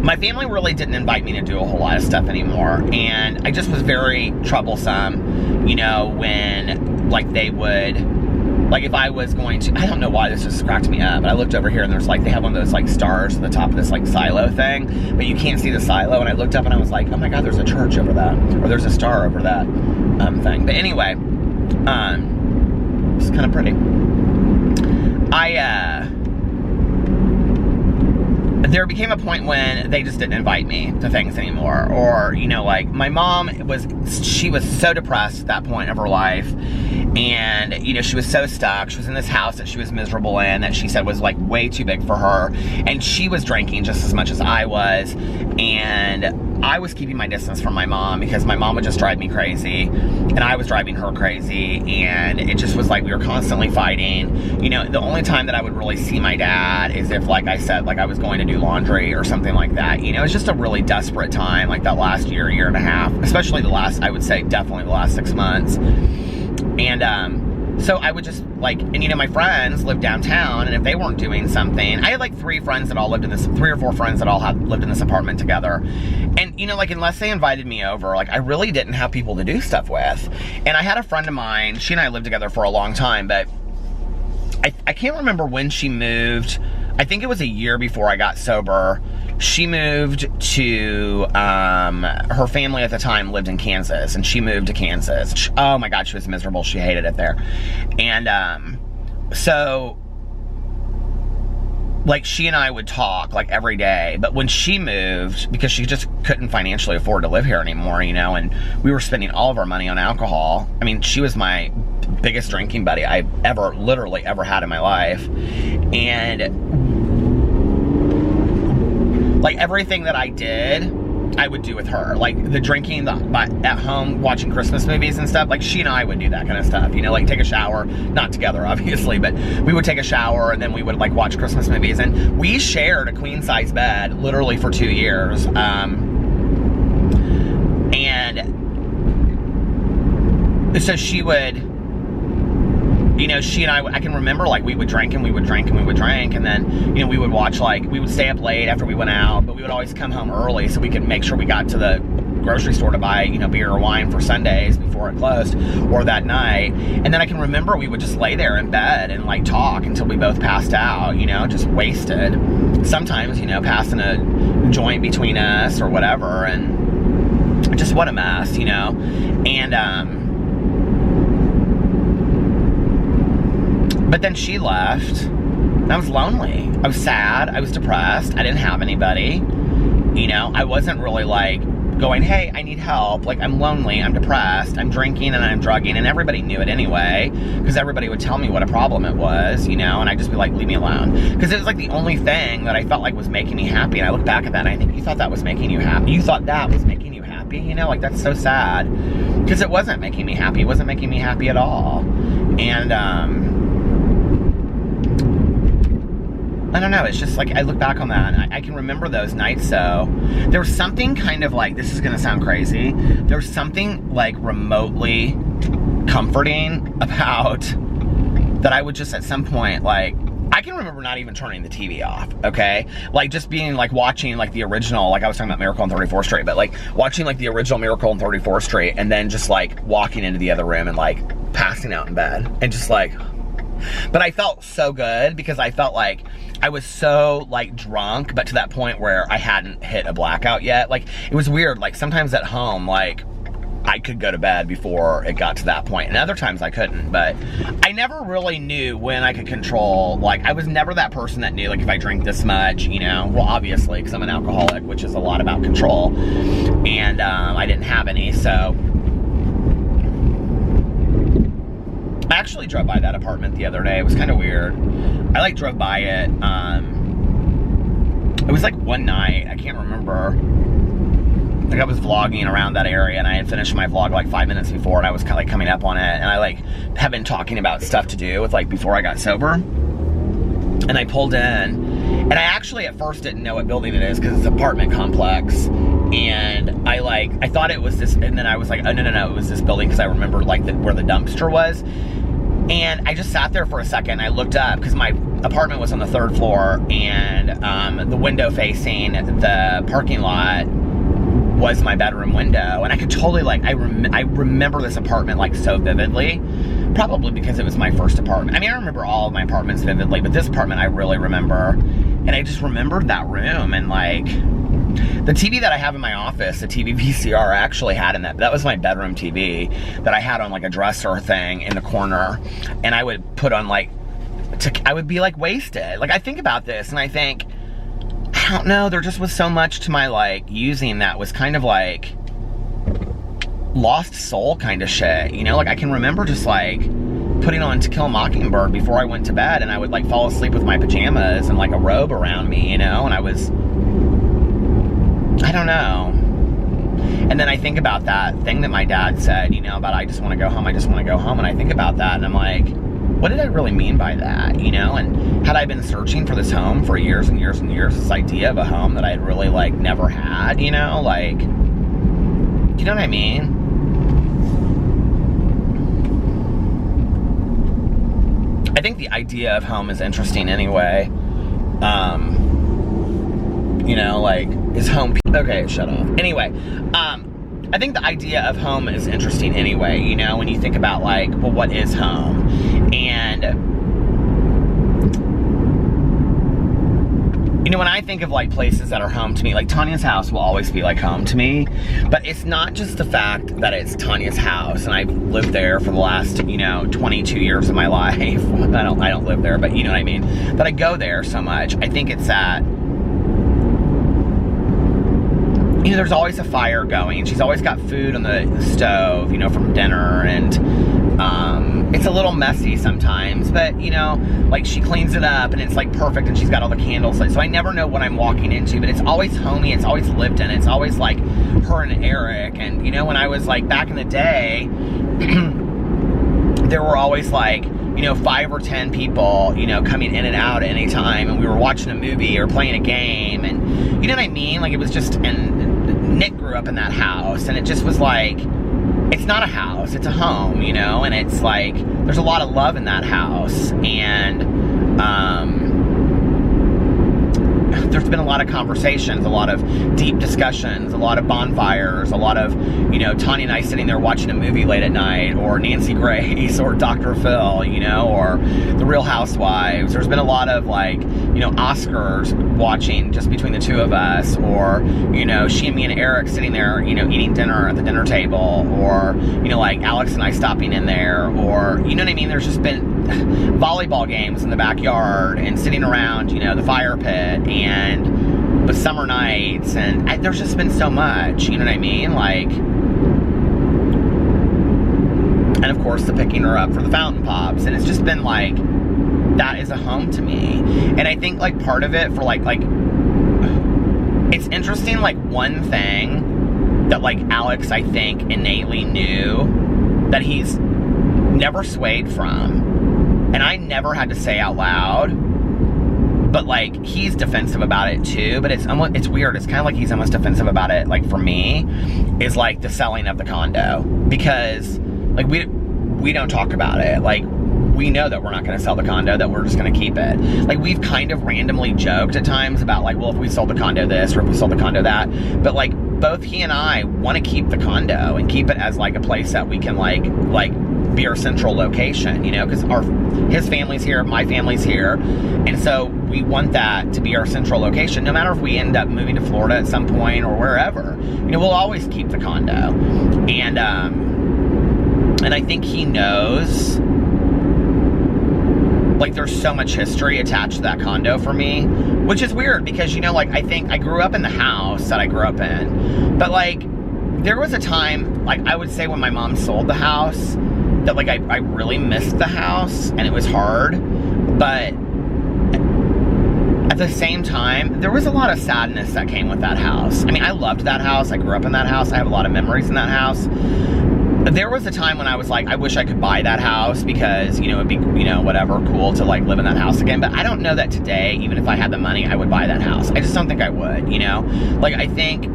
Speaker 1: my family really didn't invite me to do a whole lot of stuff anymore, and I just was very troublesome, you know, when, like, they would, like, if I was going to, I don't know why this just cracked me up, but I looked over here and there's, like, they have one of those, like, stars at the top of this, like, silo thing, but you can't see the silo, and I looked up and I was like, oh my god, there's a church over that, or there's a star over that, thing. But anyway, it's kind of pretty. There became a point when they just didn't invite me to things anymore. Or, you know, like, my mom she was so depressed at that point of her life. And, you know, she was so stuck. She was in this house that she was miserable in, that she said was, like, way too big for her. And she was drinking just as much as I was. And I was keeping my distance from my mom because my mom would just drive me crazy. And I was driving her crazy. And it just was like we were constantly fighting. You know, the only time that I would really see my dad is if, like I said, like I was going to do laundry or something like that. You know, it's just a really desperate time, like that last year and a half. Especially the last, I would say, definitely the last 6 months. And so I would just, like, and you know, my friends lived downtown, and if they weren't doing something, I had like 3 or 4 friends that all lived in this apartment together. And, you know, like, unless they invited me over, like, I really didn't have people to do stuff with. And I had a friend of mine, she and I lived together for a long time, but I can't remember when she moved. I think it was a year before I got sober. She moved to, her family at the time lived in Kansas, and she moved to Kansas. Oh my God, she was miserable. She hated it there. And, so like she and I would talk like every day, but when she moved, because she just couldn't financially afford to live here anymore, you know, and we were spending all of our money on alcohol. I mean, she was my biggest drinking buddy I literally ever had in my life. And like everything that I did, I would do with her. Like the drinking at home, watching Christmas movies and stuff, like she and I would do that kind of stuff, you know, like take a shower, not together obviously, but we would take a shower and then we would like watch Christmas movies. And we shared a queen size bed literally for 2 years. And so she would, you know, she and I can remember like we would drink and we would drink and we would drink, and then, you know, we would watch, like, we would stay up late after we went out, but we would always come home early so we could make sure we got to the grocery store to buy, you know, beer or wine for Sundays before it closed, or that night. And then I can remember we would just lay there in bed and like talk until we both passed out, you know, just wasted. Sometimes, you know, passing a joint between us or whatever, and just what a mess, you know. And but then she left, and I was lonely. I was sad, I was depressed, I didn't have anybody, you know. I wasn't really like going, hey, I need help, like I'm lonely, I'm depressed, I'm drinking and I'm drugging, and everybody knew it anyway, because everybody would tell me what a problem it was, you know, and I'd just be like, leave me alone, because it was like the only thing that I felt like was making me happy. And I look back at that and I think, you thought that was making you happy? You thought that was making you happy? You know, like that's so sad, because it wasn't making me happy. It wasn't making me happy at all. And I don't know, it's just like, I look back on that and I can remember those nights. So there was something kind of like, this is gonna sound crazy, there was something like remotely comforting about that. I would just at some point, like, I can remember not even turning the TV off, okay? Like just being like watching like the original, like I was talking about Miracle on 34th Street, but like watching like the original Miracle on 34th Street, and then just like walking into the other room and like passing out in bed and just like, but I felt so good because I felt like I was so like drunk, but to that point where I hadn't hit a blackout yet. Like it was weird, like sometimes at home, like I could go to bed before it got to that point, and other times I couldn't. But I never really knew when I could control, like I was never that person that knew like if I drink this much, you know, well obviously because I'm an alcoholic, which is a lot about control, and I didn't have any. So I actually drove by that apartment the other day. It was kind of weird. I like drove by it. It was like one night, I can't remember. Like I was vlogging around that area, and I had finished my vlog like 5 minutes before, and I was kind of like coming up on it, and I like have been talking about stuff to do with like before I got sober. And I pulled in, and I actually at first didn't know what building it is because it's an apartment complex. And I thought it was this, and then I was like, oh no, it was this building, because I remember like where the dumpster was. And I just sat there for a second, and I looked up because my apartment was on the 3rd floor, and the window facing the parking lot was my bedroom window. And I could totally like, I remember this apartment like so vividly, probably because it was my first apartment. I mean, I remember all of my apartments vividly, but this apartment I really remember. And I just remembered that room, and like the TV that I have in my office, the TV VCR, I actually had in that was my bedroom TV that I had on like a dresser thing in the corner. And I would put on like, I would be like wasted. Like I think about this and I think, I don't know, there just was so much to my like using that was kind of like lost soul kind of shit, you know? Like I can remember just like putting on To Kill a Mockingbird before I went to bed, and I would like fall asleep with my pajamas and like a robe around me, you know? And I was, I don't know. And then I think about that thing that my dad said, you know, about I just want to go home, I just want to go home. And I think about that and I'm like, what did I really mean by that, you know? And had I been searching for this home for years and years and years, this idea of a home that I had really like never had, you know? Like, do you know what I mean? I think the idea of home is interesting anyway. You know, like, is home... Okay, shut off. Anyway, I think the idea of home is interesting anyway, you know, when you think about, like, well, what is home? And, you know, when I think of like places that are home to me, like Tanya's house will always be like home to me, but it's not just the fact that it's Tanya's house and I've lived there for the last, you know, 22 years of my life. I don't live there, but you know what I mean? That I go there so much. I think it's that, you know, there's always a fire going. She's always got food on the stove, you know, from dinner, and it's a little messy sometimes, but you know, like she cleans it up and it's like perfect, and she's got all the candles lit, so I never know what I'm walking into, but it's always homey, it's always lived in, it's always like her and Eric. And you know, when I was like back in the day, there were always like, you know, 5 or 10 people, you know, coming in and out at any time, and we were watching a movie or playing a game, and you know what I mean? Like it was just, and Nick grew up in that house, and it just was like, it's not a house, it's a home, you know, and it's like, there's a lot of love in that house, and, there's been a lot of conversations, a lot of deep discussions, a lot of bonfires, a lot of, you know, Tanya and I sitting there watching a movie late at night, or Nancy Grace, or Dr. Phil, you know, or The Real Housewives. There's been a lot of like, you know, Oscars watching just between the two of us, or, you know, she and me and Eric sitting there, you know, eating dinner at the dinner table, or, you know, like Alex and I stopping in there, or, you know what I mean? There's just been volleyball games in the backyard, and sitting around, you know, the fire pit, and the summer nights, and there's just been so much, you know what I mean? Like, and of course the picking her up for the fountain pops, and it's just been like, that is a home to me. And I think like part of it for like it's interesting, like one thing that like Alex, I think, innately knew that he's never swayed from, and I never had to say out loud, but like he's defensive about it too, but it's weird, it's kind of like he's almost defensive about it, like for me, is like the selling of the condo, because like we don't talk about it. Like, we know that we're not going to sell the condo, that we're just going to keep it. Like, we've kind of randomly joked at times about like, well, if we sold the condo this, or if we sold the condo that, but like both he and I want to keep the condo and keep it as like a place that we can like be our central location, you know, because his family's here, my family's here, and so we want that to be our central location. No matter if we end up moving to Florida at some point or wherever, you know, we'll always keep the condo. And I think he knows, like, there's so much history attached to that condo for me, which is weird because, you know, like, I think I grew up in the house that I grew up in, but like there was a time, like I would say when my mom sold the house, that like I really missed the house, and it was hard, but at the same time, there was a lot of sadness that came with that house. I mean, I loved that house, I grew up in that house, I have a lot of memories in that house. There was a time when I was like, I wish I could buy that house because, you know, it'd be, you know, whatever, cool to like live in that house again. But I don't know that today, even if I had the money, I would buy that house. I just don't think I would, you know? Like, I think,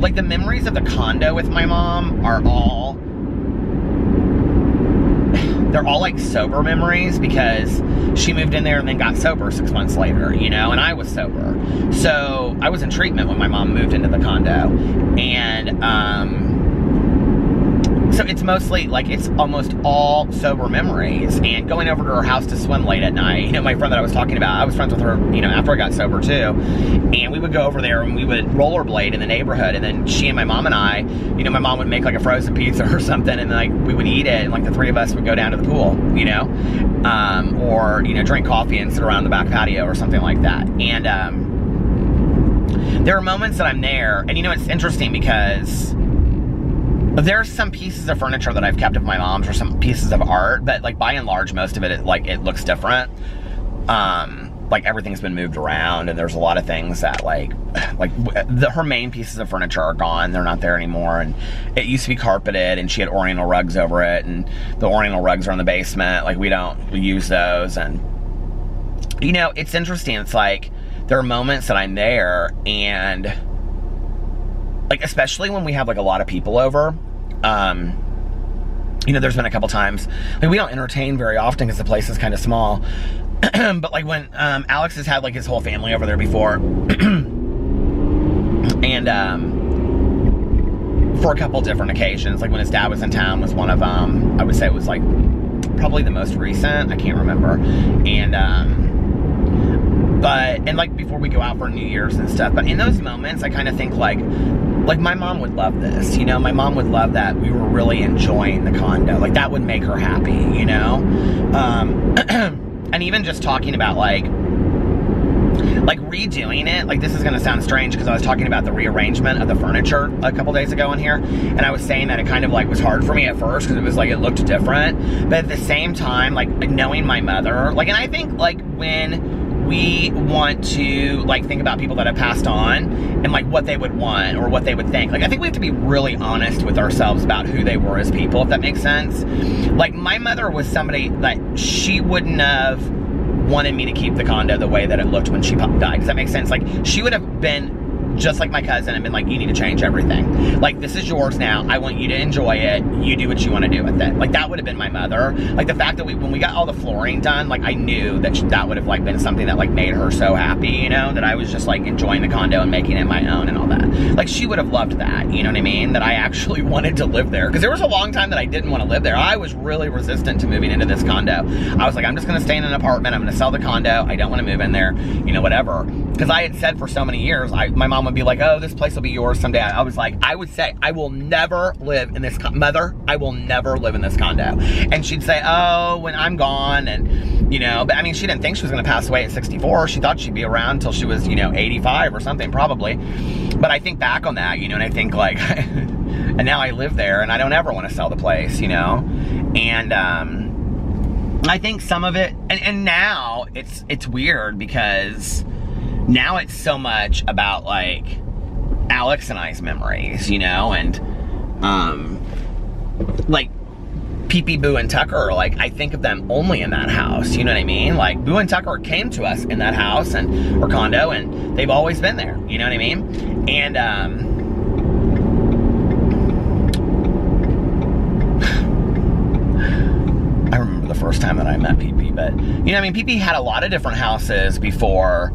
Speaker 1: like, the memories of the condo with my mom are all, they're all like sober memories, because she moved in there and then got sober 6 months later, you know, and I was sober. So I was in treatment when my mom moved into the condo. And so it's mostly like, it's almost all sober memories, and going over to her house to swim late at night. You know, my friend that I was talking about, I was friends with her, you know, after I got sober too, and we would go over there and we would rollerblade in the neighborhood, and then she and my mom and I, you know, my mom would make like a frozen pizza or something, and like we would eat it, and like the three of us would go down to the pool, you know, or, you know, drink coffee and sit around the back patio or something like that. And there are moments that I'm there, and you know, it's interesting because there's some pieces of furniture that I've kept of my mom's, or some pieces of art, but like by and large, most of it, it looks different. Like everything's been moved around, and there's a lot of things that her main pieces of furniture are gone. They're not there anymore, and it used to be carpeted, and she had oriental rugs over it, and the oriental rugs are in the basement. Like, we don't use those. And you know, it's interesting. It's like, there are moments that I'm there, and like, especially when we have like a lot of people over, you know, there's been a couple times, like, we don't entertain very often because the place is kind of small, but like when Alex has had like his whole family over there before, and for a couple different occasions, like when his dad was in town was one of them. I would say it was like probably the most recent, I can't remember. And and like before we go out for New Year's and stuff, but in those moments I kind of think like my mom would love this, you know, my mom would love that we were really enjoying the condo, like that would make her happy, you know. And even just talking about like redoing it, like this is gonna sound strange because I was talking about the rearrangement of the furniture a couple days ago in here, and I was saying that it kind of like was hard for me at first because it was like it looked different, but at the same time, like knowing my mother, like, and I think like when we want to like think about people that have passed on and like what they would want or what they would think, like I think we have to be really honest with ourselves about who they were as people, if that makes sense. Like my mother was somebody that she wouldn't have wanted me to keep the condo the way that it looked when she died. Does that make sense? Like she would have been just like my cousin and been like, you need to change everything. Like, this is yours now. I want you to enjoy it. You do what you want to do with it. Like, that would have been my mother. Like, the fact that when we got all the flooring done, like, I knew that that would have, like, been something that, like, made her so happy, you know? That I was just, like, enjoying the condo and making it my own and all that. Like, she would have loved that, you know what I mean? That I actually wanted to live there. Because there was a long time that I didn't want to live there. I was really resistant to moving into this condo. I was like, I'm just going to stay in an apartment. I'm going to sell the condo. I don't want to move in there, you know, whatever. Because I had said for so many years, my mom would be like, oh, this place will be yours someday. I was like, I would say, I will never live in this, mother, I will never live in this condo. And she'd say, oh, when I'm gone, and, you know, but I mean, she didn't think she was going to pass away at 64. She thought she'd be around till she was, you know, 85 or something, probably. But I think back on that, you know, and I think like, and now I live there and I don't ever want to sell the place, you know? And, I think some of it, and now it's weird because now it's so much about like Alex and I's memories, you know, and like Pee-Pee, Boo, and Tucker, like I think of them only in that house, you know what I mean? Like Boo and Tucker came to us in that house or condo, and they've always been there, you know what I mean? And I remember the first time that I met Pee-Pee, but you know, I mean, Pee-Pee had a lot of different houses before.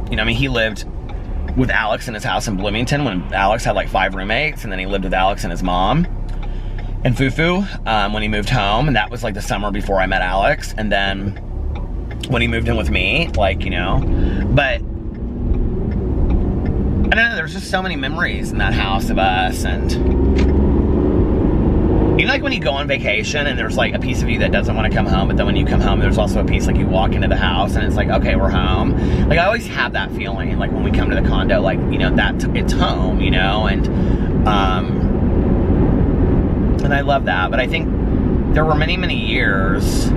Speaker 1: You know, I mean, he lived with Alex in his house in Bloomington when Alex had like 5 roommates, and then he lived with Alex and his mom and Fufu when he moved home, and that was like the summer before I met Alex. And then when he moved in with me, like, you know, but I don't know, there's just so many memories in that house of us. And you know, like when you go on vacation and there's like a piece of you that doesn't want to come home, but then when you come home, there's also a piece, like you walk into the house and it's like, okay, we're home. Like I always have that feeling, like when we come to the condo, like, you know, that it's home, you know, and I love that. But I think there were many, many years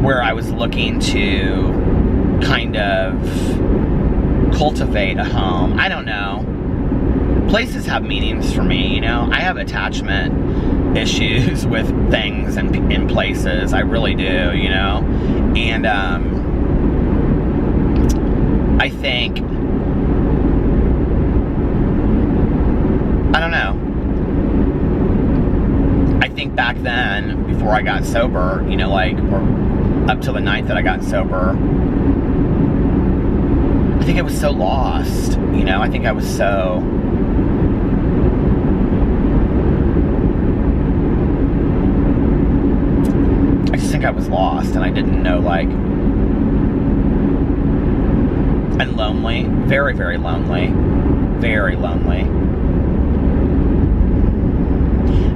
Speaker 1: where I was looking to kind of cultivate a home. I don't know. Places have meanings for me, you know. I have attachment issues with things and in places. I really do, you know. And I think, I don't know. I think back then, before I got sober, you know, like, or up till the night that I got sober, I think I was so lost, you know. I think I was so... I was lost, and I didn't know, like, and lonely, very, very lonely, very lonely.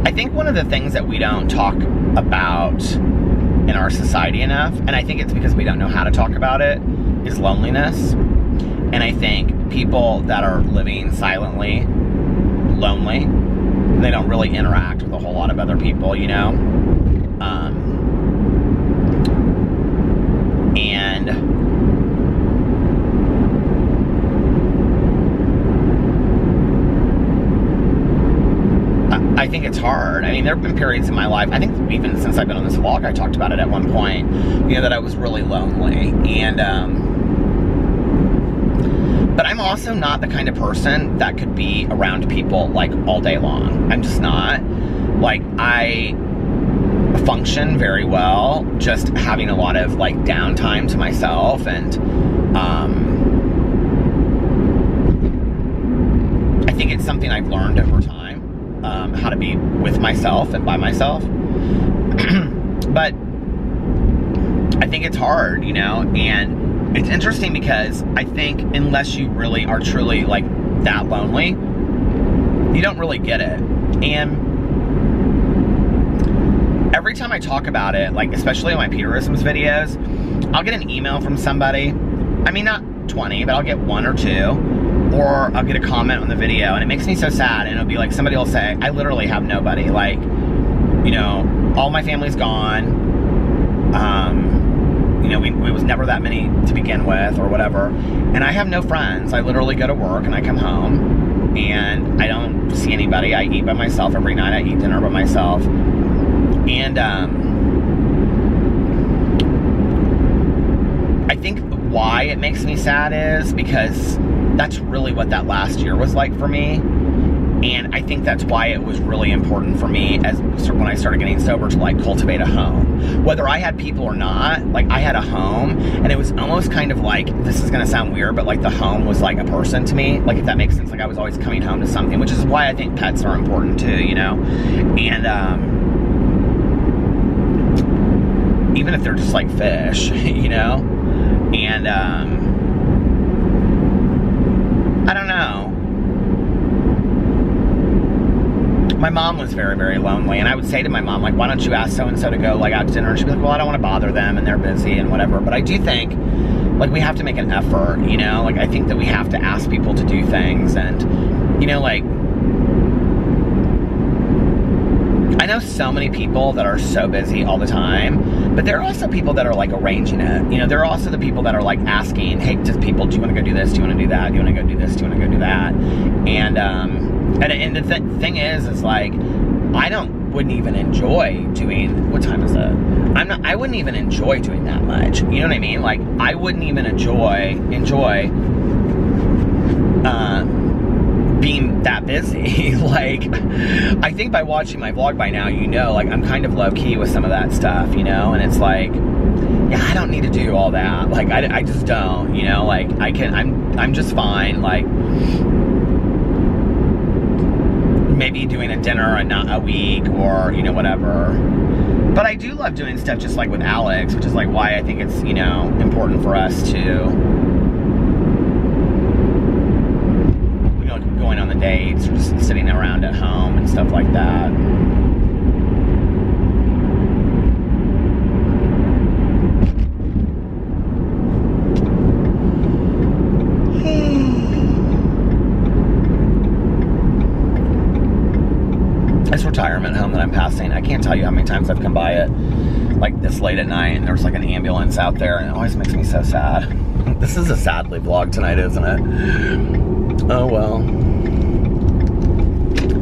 Speaker 1: I think one of the things that we don't talk about in our society enough, and I think it's because we don't know how to talk about it, is loneliness. And I think people that are living silently lonely, they don't really interact with a whole lot of other people, you know? And I think it's hard. I mean, there have been periods in my life, I think even since I've been on this vlog, I talked about it at one point, you know, that I was really lonely. And, but I'm also not the kind of person that could be around people, like, all day long. I'm just not. Like, I function very well just having a lot of, like, downtime to myself. And, I think it's something I've learned over time, how to be with myself and by myself. But I think it's hard, you know, and it's interesting because I think unless you really are truly like that lonely, you don't really get it. And every time I talk about it, like especially in my Peterisms videos, I'll get an email from somebody. I mean, not 20, but I'll get 1 or 2, or I'll get a comment on the video, and it makes me so sad. And it'll be like, somebody will say, I literally have nobody. Like, you know, all my family's gone. You know, it was never that many to begin with, or whatever. And I have no friends. I literally go to work and I come home and I don't see anybody. I eat by myself every night. I eat dinner by myself. And I think why it makes me sad is because that's really what that last year was like for me. And I think that's why it was really important for me as when I started getting sober to like cultivate a home. Whether I had people or not, like I had a home, and it was almost kind of like, this is gonna sound weird, but like the home was like a person to me. Like if that makes sense, like I was always coming home to something, which is why I think pets are important too, you know? And even if they're just like fish, you know? And I don't know. My mom was very, very lonely, and I would say to my mom, like, why don't you ask so-and-so to go, like, out to dinner? And she'd be like, well, I don't want to bother them, and they're busy, and whatever. But I do think, like, we have to make an effort, you know? Like, I think that we have to ask people to do things, and, you know, like, I know so many people that are so busy all the time, but there are also people that are, like, arranging it. You know, there are also the people that are, like, asking, hey, to people, do you want to go do this? Do you want to do that? Do you want to go do this? Do you want to go do that? And the thing is like, wouldn't even enjoy doing, what time is it? I wouldn't even enjoy doing that much. You know what I mean? Like, I wouldn't even enjoy being that busy. Like, I think by watching my vlog by now, you know, like, I'm kind of low-key with some of that stuff, you know? And it's like, yeah, I don't need to do all that. Like, I just don't, you know? Like, I'm just fine, like, maybe doing a dinner a week, or, you know, whatever. But I do love doing stuff just like with Alex, which is like why I think it's, you know, important for us to, you know, going on the dates or just sitting around at home and stuff like that. This retirement home that I'm passing, I can't tell you how many times I've come by it, like this late at night, and there's like an ambulance out there, and it always makes me so sad. This is a sadly vlog tonight, isn't it? Oh well.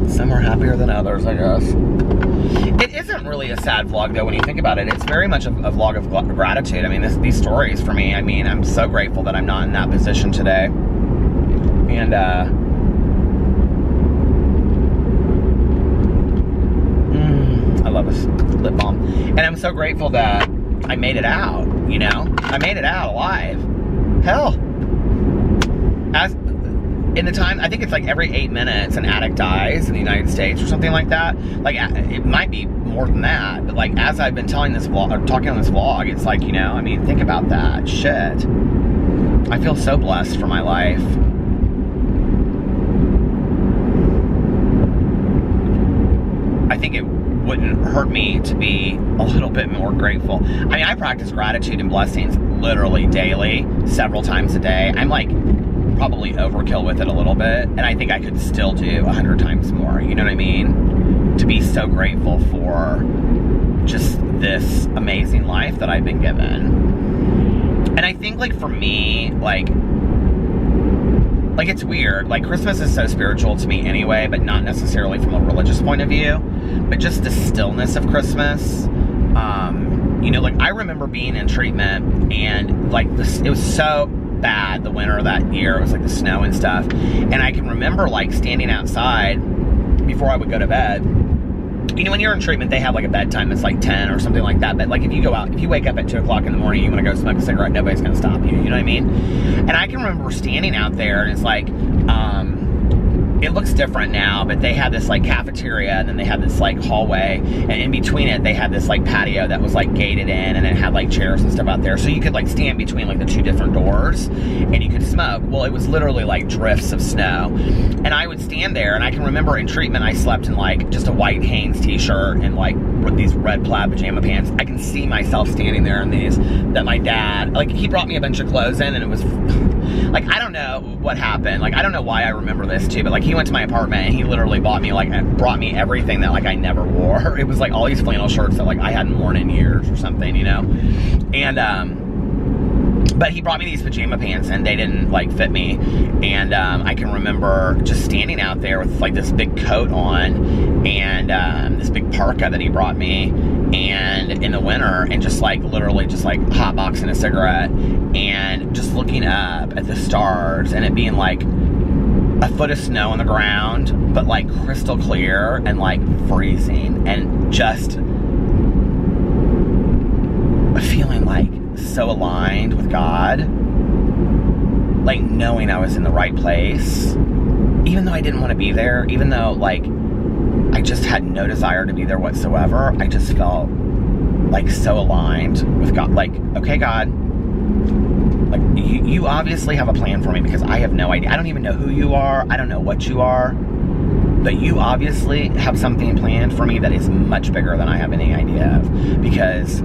Speaker 1: Some are happier than others, I guess. It isn't really a sad vlog though when you think about it. It's very much a vlog of gratitude. I mean, these stories for me, I mean, I'm so grateful that I'm not in that position today. And I love a lip balm. And I'm so grateful that I made it out, you know? I made it out alive. Hell. As in the time, I think it's like every 8 minutes an addict dies in the United States or something like that. Like, it might be more than that. But like, as I've been telling this vlog, or talking on this vlog, it's like, you know, I mean, think about that. Shit. I feel so blessed for my life. I think it wouldn't hurt me to be a little bit more grateful. I mean, I practice gratitude and blessings literally daily, several times a day. I'm like probably overkill with it a little bit, and I think I could still do 100 times more, you know what I mean? To be so grateful for just this amazing life that I've been given. And I think, like, for me, like it's weird. Like, Christmas is so spiritual to me anyway, but not necessarily from a religious point of view, but just the stillness of Christmas. You know, like, I remember being in treatment, and like this, it was so bad the winter of that year. It was like the snow and stuff, and I can remember like standing outside before I would go to bed. You know, when you're in treatment, they have like a bedtime that's like 10 or something like that. But like, if you go out, if you wake up at 2 o'clock in the morning, you want to go smoke a cigarette, nobody's going to stop you. You know what I mean? And I can remember standing out there, and it's like, it looks different now, but they had this like cafeteria, and then they had this like hallway, and in between it they had this like patio that was like gated in, and it had like chairs and stuff out there, so you could like stand between like the two different doors and you could smoke. Well, it was literally like drifts of snow, and I would stand there, and I can remember in treatment I slept in like just a white Hanes t-shirt and like these red plaid pajama pants. I can see myself standing there in these, that my dad, like, he brought me a bunch of clothes in, and it was like, I don't know what happened. Like, I don't know why I remember this too, but like, he went to my apartment and he literally brought me everything that like I never wore. It was like all these flannel shirts that like I hadn't worn in years or something, you know? And, but he brought me these pajama pants, and they didn't like fit me. And I can remember just standing out there with like this big coat on, and this big parka that he brought me, and in the winter, and just like literally just like hotboxing a cigarette and just looking up at the stars, and it being like a foot of snow on the ground, but like crystal clear and like freezing, and just feeling like so aligned with God, like knowing I was in the right place, even though I didn't want to be there, even though like I just had no desire to be there whatsoever. I just felt like so aligned with God. Like, okay, God, like you obviously have a plan for me, because I have no idea. I don't even know who you are. I don't know what you are, but you obviously have something planned for me that is much bigger than I have any idea of. Because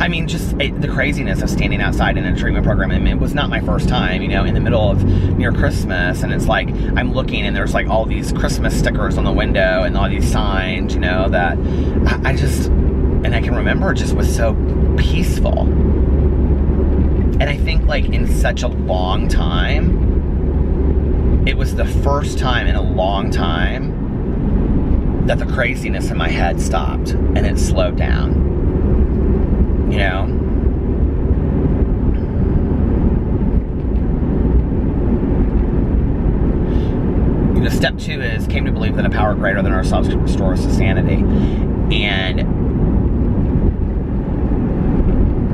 Speaker 1: I mean, just the craziness of standing outside in a treatment program. I mean, it was not my first time, you know, in the middle of near Christmas, and it's like I'm looking, and there's like all these Christmas stickers on the window and all these signs, you know, that I just, and I can remember it just was so peaceful. And I think like in such a long time, it was the first time in a long time that the craziness in my head stopped and it slowed down. You know? You know, step 2 is came to believe that a power greater than ourselves could restore us to sanity. And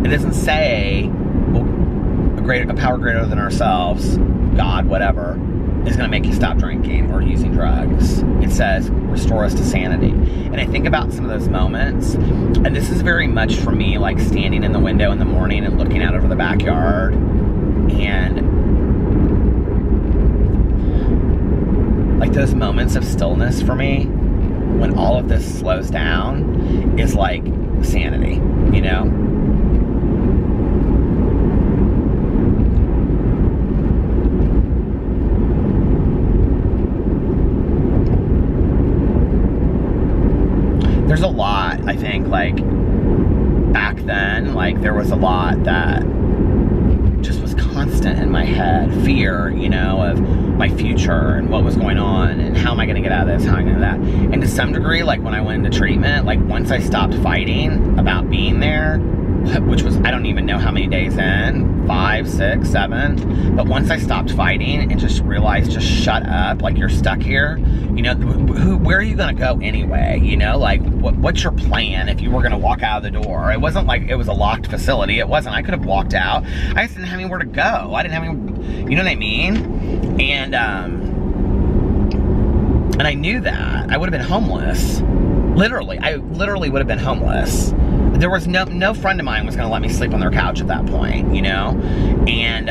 Speaker 1: it doesn't say, well, a power greater than ourselves, God, whatever, is going to make you stop drinking or using drugs. It says, restore us to sanity. And I think about some of those moments, and this is very much for me, like standing in the window in the morning and looking out over the backyard, and like those moments of stillness for me, when all of this slows down, is like sanity, you know? There's a lot, I think, like, back then, like, there was a lot that just was constant in my head. Fear, you know, of my future and what was going on and how am I going to get out of this, how am I going to do that. And to some degree, like, when I went into treatment, like, once I stopped fighting about being there, which was, I don't even know how many days in, 5, 6, 7, but once I stopped fighting and just realized, just shut up, like, you're stuck here, you know, where are you going to go anyway, you know, like, what's your plan if you were going to walk out of the door? It wasn't like it was a locked facility. It wasn't. I could have walked out. I just didn't have anywhere to go. I didn't have any, you know what I mean? And I knew that. I would have been homeless. Literally. I literally would have been homeless. There was no friend of mine was going to let me sleep on their couch at that point, you know? And,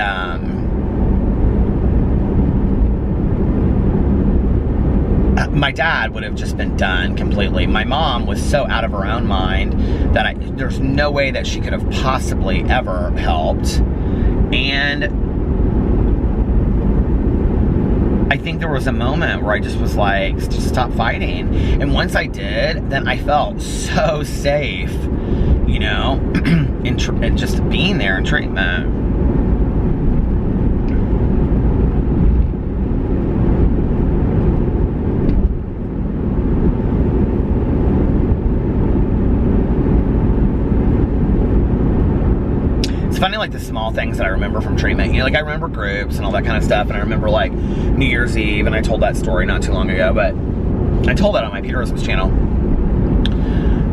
Speaker 1: my dad would have just been done completely. My mom was so out of her own mind that there's no way that she could have possibly ever helped. And I think there was a moment where I just was like, just stop fighting. And once I did, then I felt so safe, you know, and just being there in treatment. Funny, like the small things that I remember from treatment, you know, like I remember groups and all that kind of stuff, and I remember like New Year's Eve, and I told that story not too long ago, but I told that on my Peterisms channel.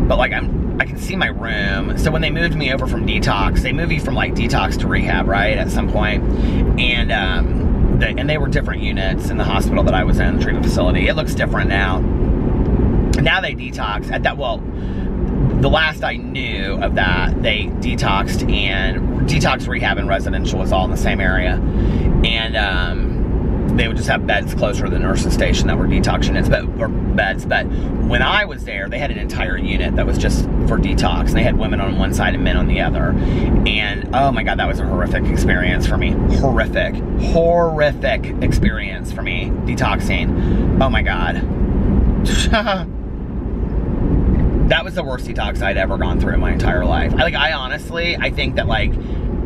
Speaker 1: But like I can see my room. So when they moved me over from detox, they move you from like detox to rehab, right, at some point, and and they were different units in the hospital that I was in, the treatment facility. It looks different now. Now they detox at that. Well, the last I knew of that, they detoxed, and detox, rehab, and residential was all in the same area. And they would just have beds closer to the nurse's station that were detox units, or beds. But when I was there, they had an entire unit that was just for detox. And they had women on one side and men on the other. And oh my God, that was a horrific experience for me. Horrific experience for me, detoxing. Oh my God. That was the worst detox I'd ever gone through in my entire life. I honestly think that, like,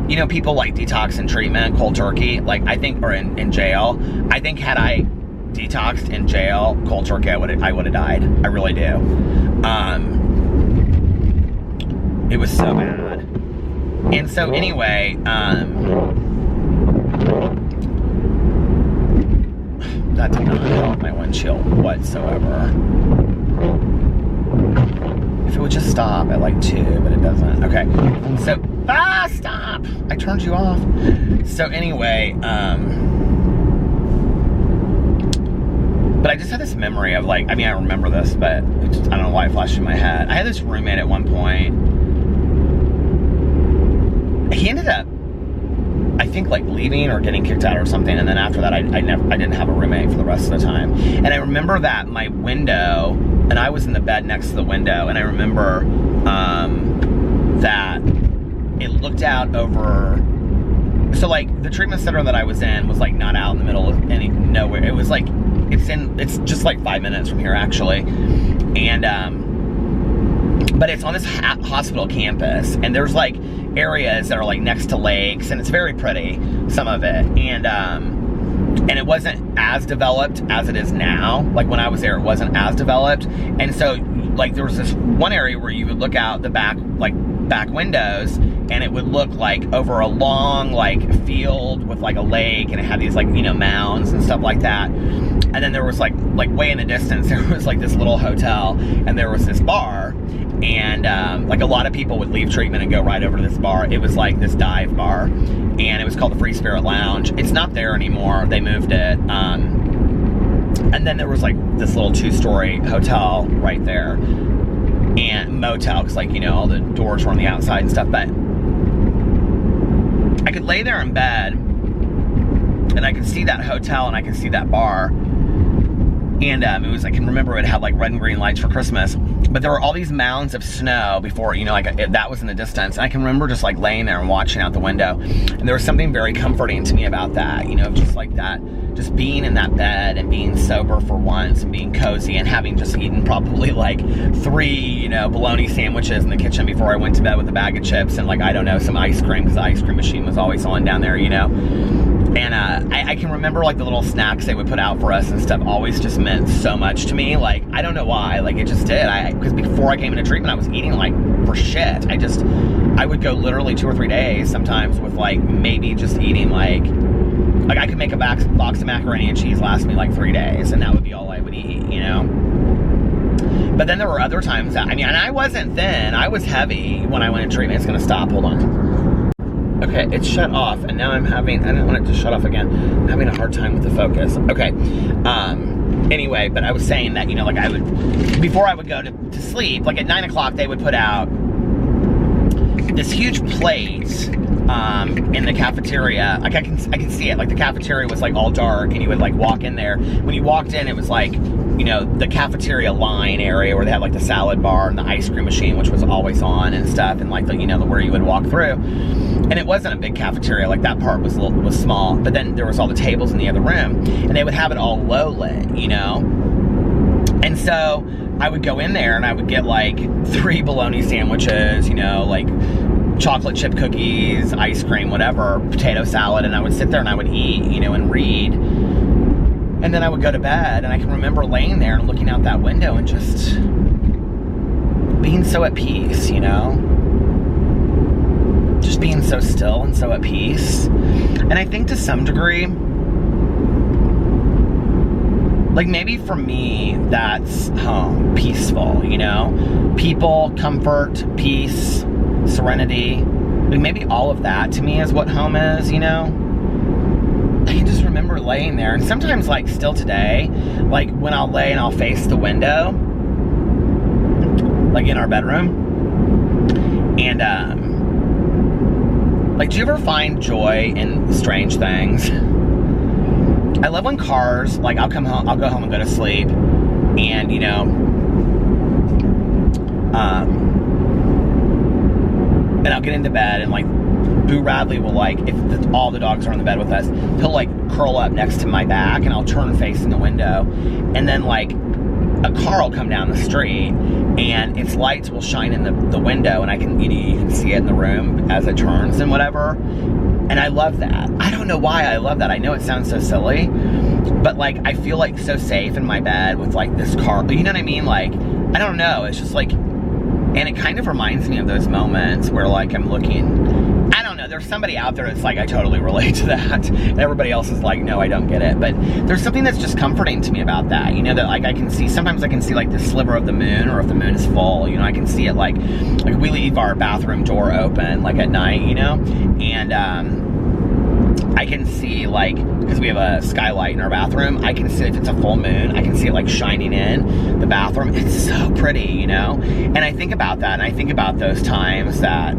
Speaker 1: you know, people like detox in treatment, cold turkey, like, I think, or in jail. I think had I detoxed in jail, cold turkey, I would have died. I really do. It was so bad. And so anyway, that did not help my windshield whatsoever. If it would just stop at like 2, but it doesn't. Okay, so, stop! I turned you off. So anyway, but I just had this memory of, like, I mean, I remember this, but I don't know why it flashed in my head. I had this roommate at one point. He ended up, I think, like, leaving or getting kicked out or something, and then after that, I didn't have a roommate for the rest of the time. And I remember that my window, and I was in the bed next to the window, and I remember that it looked out over, so, like, the treatment center that I was in was, like, not out in the middle of nowhere. It was like, it's just like 5 minutes from here, actually. And but it's on this hospital campus, and there's, like, areas that are, like, next to lakes, and it's very pretty, some of it. And it wasn't as developed as it is now. Like, when I was there, it wasn't as developed. And so, like, there was this one area where you would look out the back windows, and it would look like over a long, like, field with, like, a lake, and it had these, like, you know, mounds and stuff like that. And then there was, like way in the distance, there was, like, this little hotel, and there was this bar. And like, a lot of people would leave treatment and go right over to this bar. It was like this dive bar, and it was called the Free Spirit Lounge. It's not there anymore. They moved it. And then there was, like, this little 2-story hotel right there, and motel, because, like, you know, all the doors were on the outside and stuff. But I could lay there in bed, and I could see that hotel, and I could see that bar. And it was, I can remember it had, like, red and green lights for Christmas. But there were all these mounds of snow before, you know, like, that was in the distance. And I can remember just, like, laying there and watching out the window. And there was something very comforting to me about that, you know, just like that, just being in that bed and being sober for once and being cozy and having just eaten probably, like, 3, you know, bologna sandwiches in the kitchen before I went to bed with a bag of chips and, like, I don't know, some ice cream, because the ice cream machine was always on down there, you know. And I can remember, like, the little snacks they would put out for us and stuff always just meant so much to me. Like, I don't know why, like, it just did. Because before I came into treatment, I was eating, like, for shit. I would go literally 2 or 3 days sometimes with, like, maybe just eating, like I could make a box of macaroni and cheese last me, like, 3 days, and that would be all I would eat, you know? But then there were other times that, I mean, and I wasn't thin, I was heavy when I went into treatment. It's gonna stop, hold on. Okay, it's shut off, and now I didn't want it to shut off again. I'm having a hard time with the focus. Okay, anyway, but I was saying that, you know, like, before I would go to sleep, like, at 9 o'clock, they would put out this huge plate in the cafeteria. Like, I can see it. Like, the cafeteria was, like, all dark, and you would, like, walk in there. When you walked in, it was like, you know, the cafeteria line area where they had, like, the salad bar and the ice cream machine, which was always on and stuff, and, like, the, you know, where you would walk through. And it wasn't a big cafeteria. Like, that part was small. But then there was all the tables in the other room, and they would have it all low lit, you know. And so I would go in there and I would get, like, 3 bologna sandwiches, you know, like chocolate chip cookies, ice cream, whatever, potato salad, and I would sit there and I would eat, you know, and read. And then I would go to bed, and I can remember laying there and looking out that window and just being so at peace, you know? Just being so still and so at peace. And I think to some degree, like, maybe for me, that's home, peaceful, you know? People, comfort, peace, serenity. Like, maybe all of that to me is what home is, you know? I can just remember, laying there, and sometimes, like, still today, like, when I'll lay and I'll face the window, like, in our bedroom, and, like, do you ever find joy in strange things? I love when cars, like, I'll go home and go to sleep, and, you know, and I'll get into bed, and, like, Boo Radley will, like, if all the dogs are in the bed with us, he'll, like, curl up next to my back, and I'll turn facing the window, and then, like, a car will come down the street, and its lights will shine in the window, and you can see it in the room as it turns and whatever, and I love that. I don't know why I love that. I know it sounds so silly, but, like, I feel, like, so safe in my bed with, like, this car, you know what I mean? Like, I don't know, it's just, like, and it kind of reminds me of those moments where, like, I'm looking, I don't know, there's somebody out there that's like, I totally relate to that, and everybody else is like, no, I don't get it, but there's something that's just comforting to me about that, you know, that, like, sometimes I can see, like, the sliver of the moon, or if the moon is full, you know, I can see it, like we leave our bathroom door open, like, at night, you know, and, I can see, like, because we have a skylight in our bathroom, I can see if it's a full moon, I can see it, like, shining in the bathroom. It's so pretty, you know? And I think about that, and I think about those times that,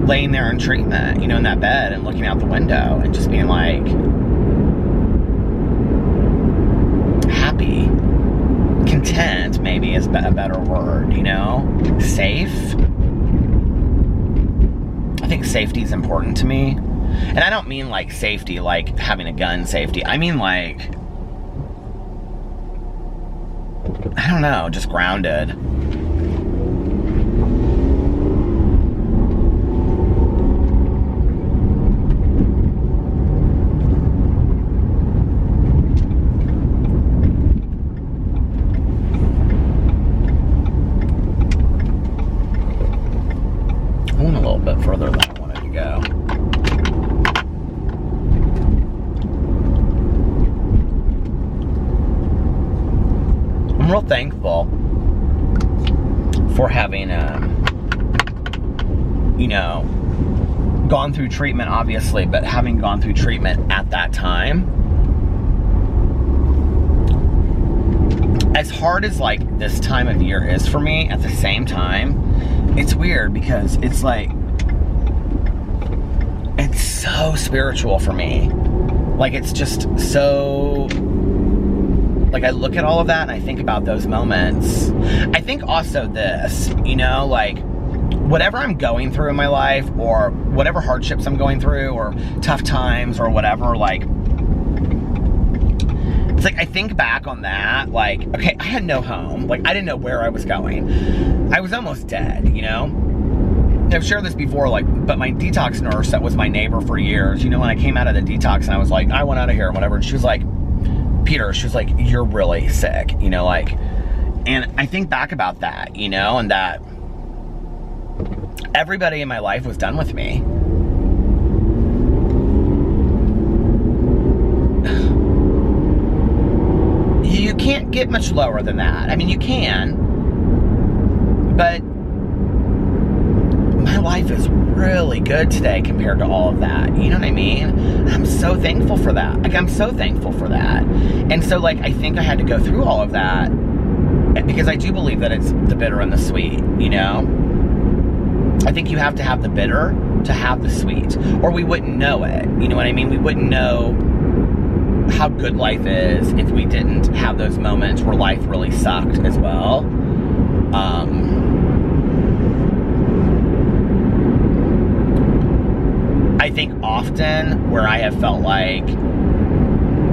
Speaker 1: laying there in treatment, you know, in that bed and looking out the window and just being, like, happy, content, maybe is a better word, you know? Safe. I think safety is important to me. And I don't mean, like, safety, like having a gun safety. I mean, like, I don't know, just grounded. I went a little bit further than I wanted to go. I'm real thankful for having, you know, gone through treatment, obviously, but having gone through treatment at that time. As hard as, like, this time of year is for me, at the same time, it's weird because it's, like, it's so spiritual for me. Like, it's just so, like, I look at all of that and I think about those moments. I think also this, you know, like, whatever I'm going through in my life, or whatever hardships I'm going through, or tough times, or whatever, like, it's like, I think back on that, like, okay, I had no home. Like, I didn't know where I was going. I was almost dead, you know? I've shared this before, like, but my detox nurse that was my neighbor for years, you know, when I came out of the detox and I was like, I want out of here and whatever, and she was like, Peter, she was like, you're really sick, you know, like, and I think back about that, you know, and that everybody in my life was done with me. You can't get much lower than that. I mean, you can, but my life is really good today compared to all of that. You know what I mean? I'm so thankful for that. Like, I'm so thankful for that. And so, like, I think I had to go through all of that because I do believe that it's the bitter and the sweet, you know? I think you have to have the bitter to have the sweet, or we wouldn't know it. You know what I mean? We wouldn't know how good life is if we didn't have those moments where life really sucked as well. I think often where I have felt like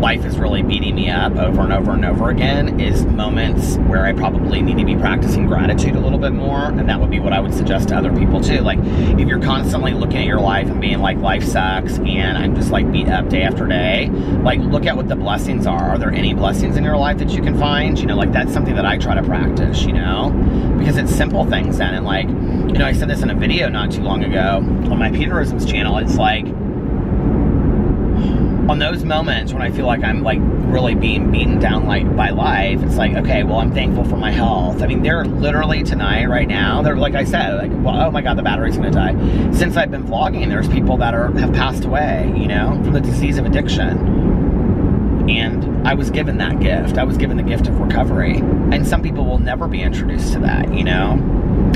Speaker 1: life is really beating me up over and over and over again is moments where I probably need to be practicing gratitude a little bit more, and that would be what I would suggest to other people too. Like, if you're constantly looking at your life and being like, life sucks and I'm just like beat up day after day, like, look at what the blessings are. Are there any blessings in your life that you can find? You know, like, that's something that I try to practice, you know, because it's simple things then. And, like, you know, I said this in a video not too long ago on my Peterisms channel. It's like, on those moments when I feel like I'm like really being beaten down like by life, it's like, okay, well, I'm thankful for my health. I mean, they're literally tonight, right now, they're, like I said, like, well, oh my God, the battery's gonna die. Since I've been vlogging, there's people that have passed away, you know, from the disease of addiction. And I was given that gift. I was given the gift of recovery. And some people will never be introduced to that, you know?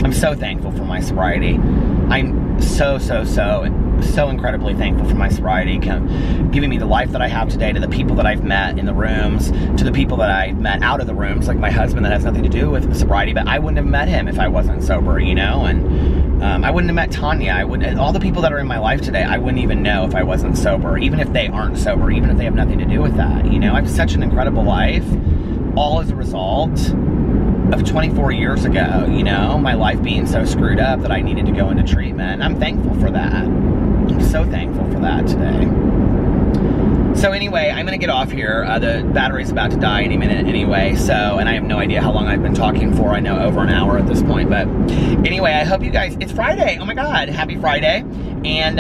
Speaker 1: I'm so thankful for my sobriety. I'm so incredibly thankful for my sobriety, giving me the life that I have today, to the people that I've met in the rooms, to the people that I've met out of the rooms, like my husband that has nothing to do with sobriety, but I wouldn't have met him if I wasn't sober, you know? And I wouldn't have met Tanya. All the people that are in my life today, I wouldn't even know if I wasn't sober, even if they aren't sober, even if they have nothing to do with that, you know? I have such an incredible life, all as a result of 24 years ago, you know, my life being so screwed up that I needed to go into treatment. I'm thankful for that. I'm so thankful for that today. So anyway, I'm gonna get off here. The battery's about to die any minute anyway, so, and I have no idea how long I've been talking for. I know over an hour at this point, but anyway, I hope you guys, it's Friday. Oh my God, happy Friday. And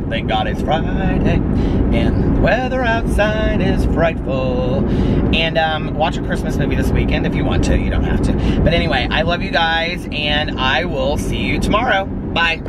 Speaker 1: thank God it's Friday. And the weather outside is frightful. And watch a Christmas movie this weekend if you want to. You don't have to. But anyway, I love you guys, and I will see you tomorrow. Bye.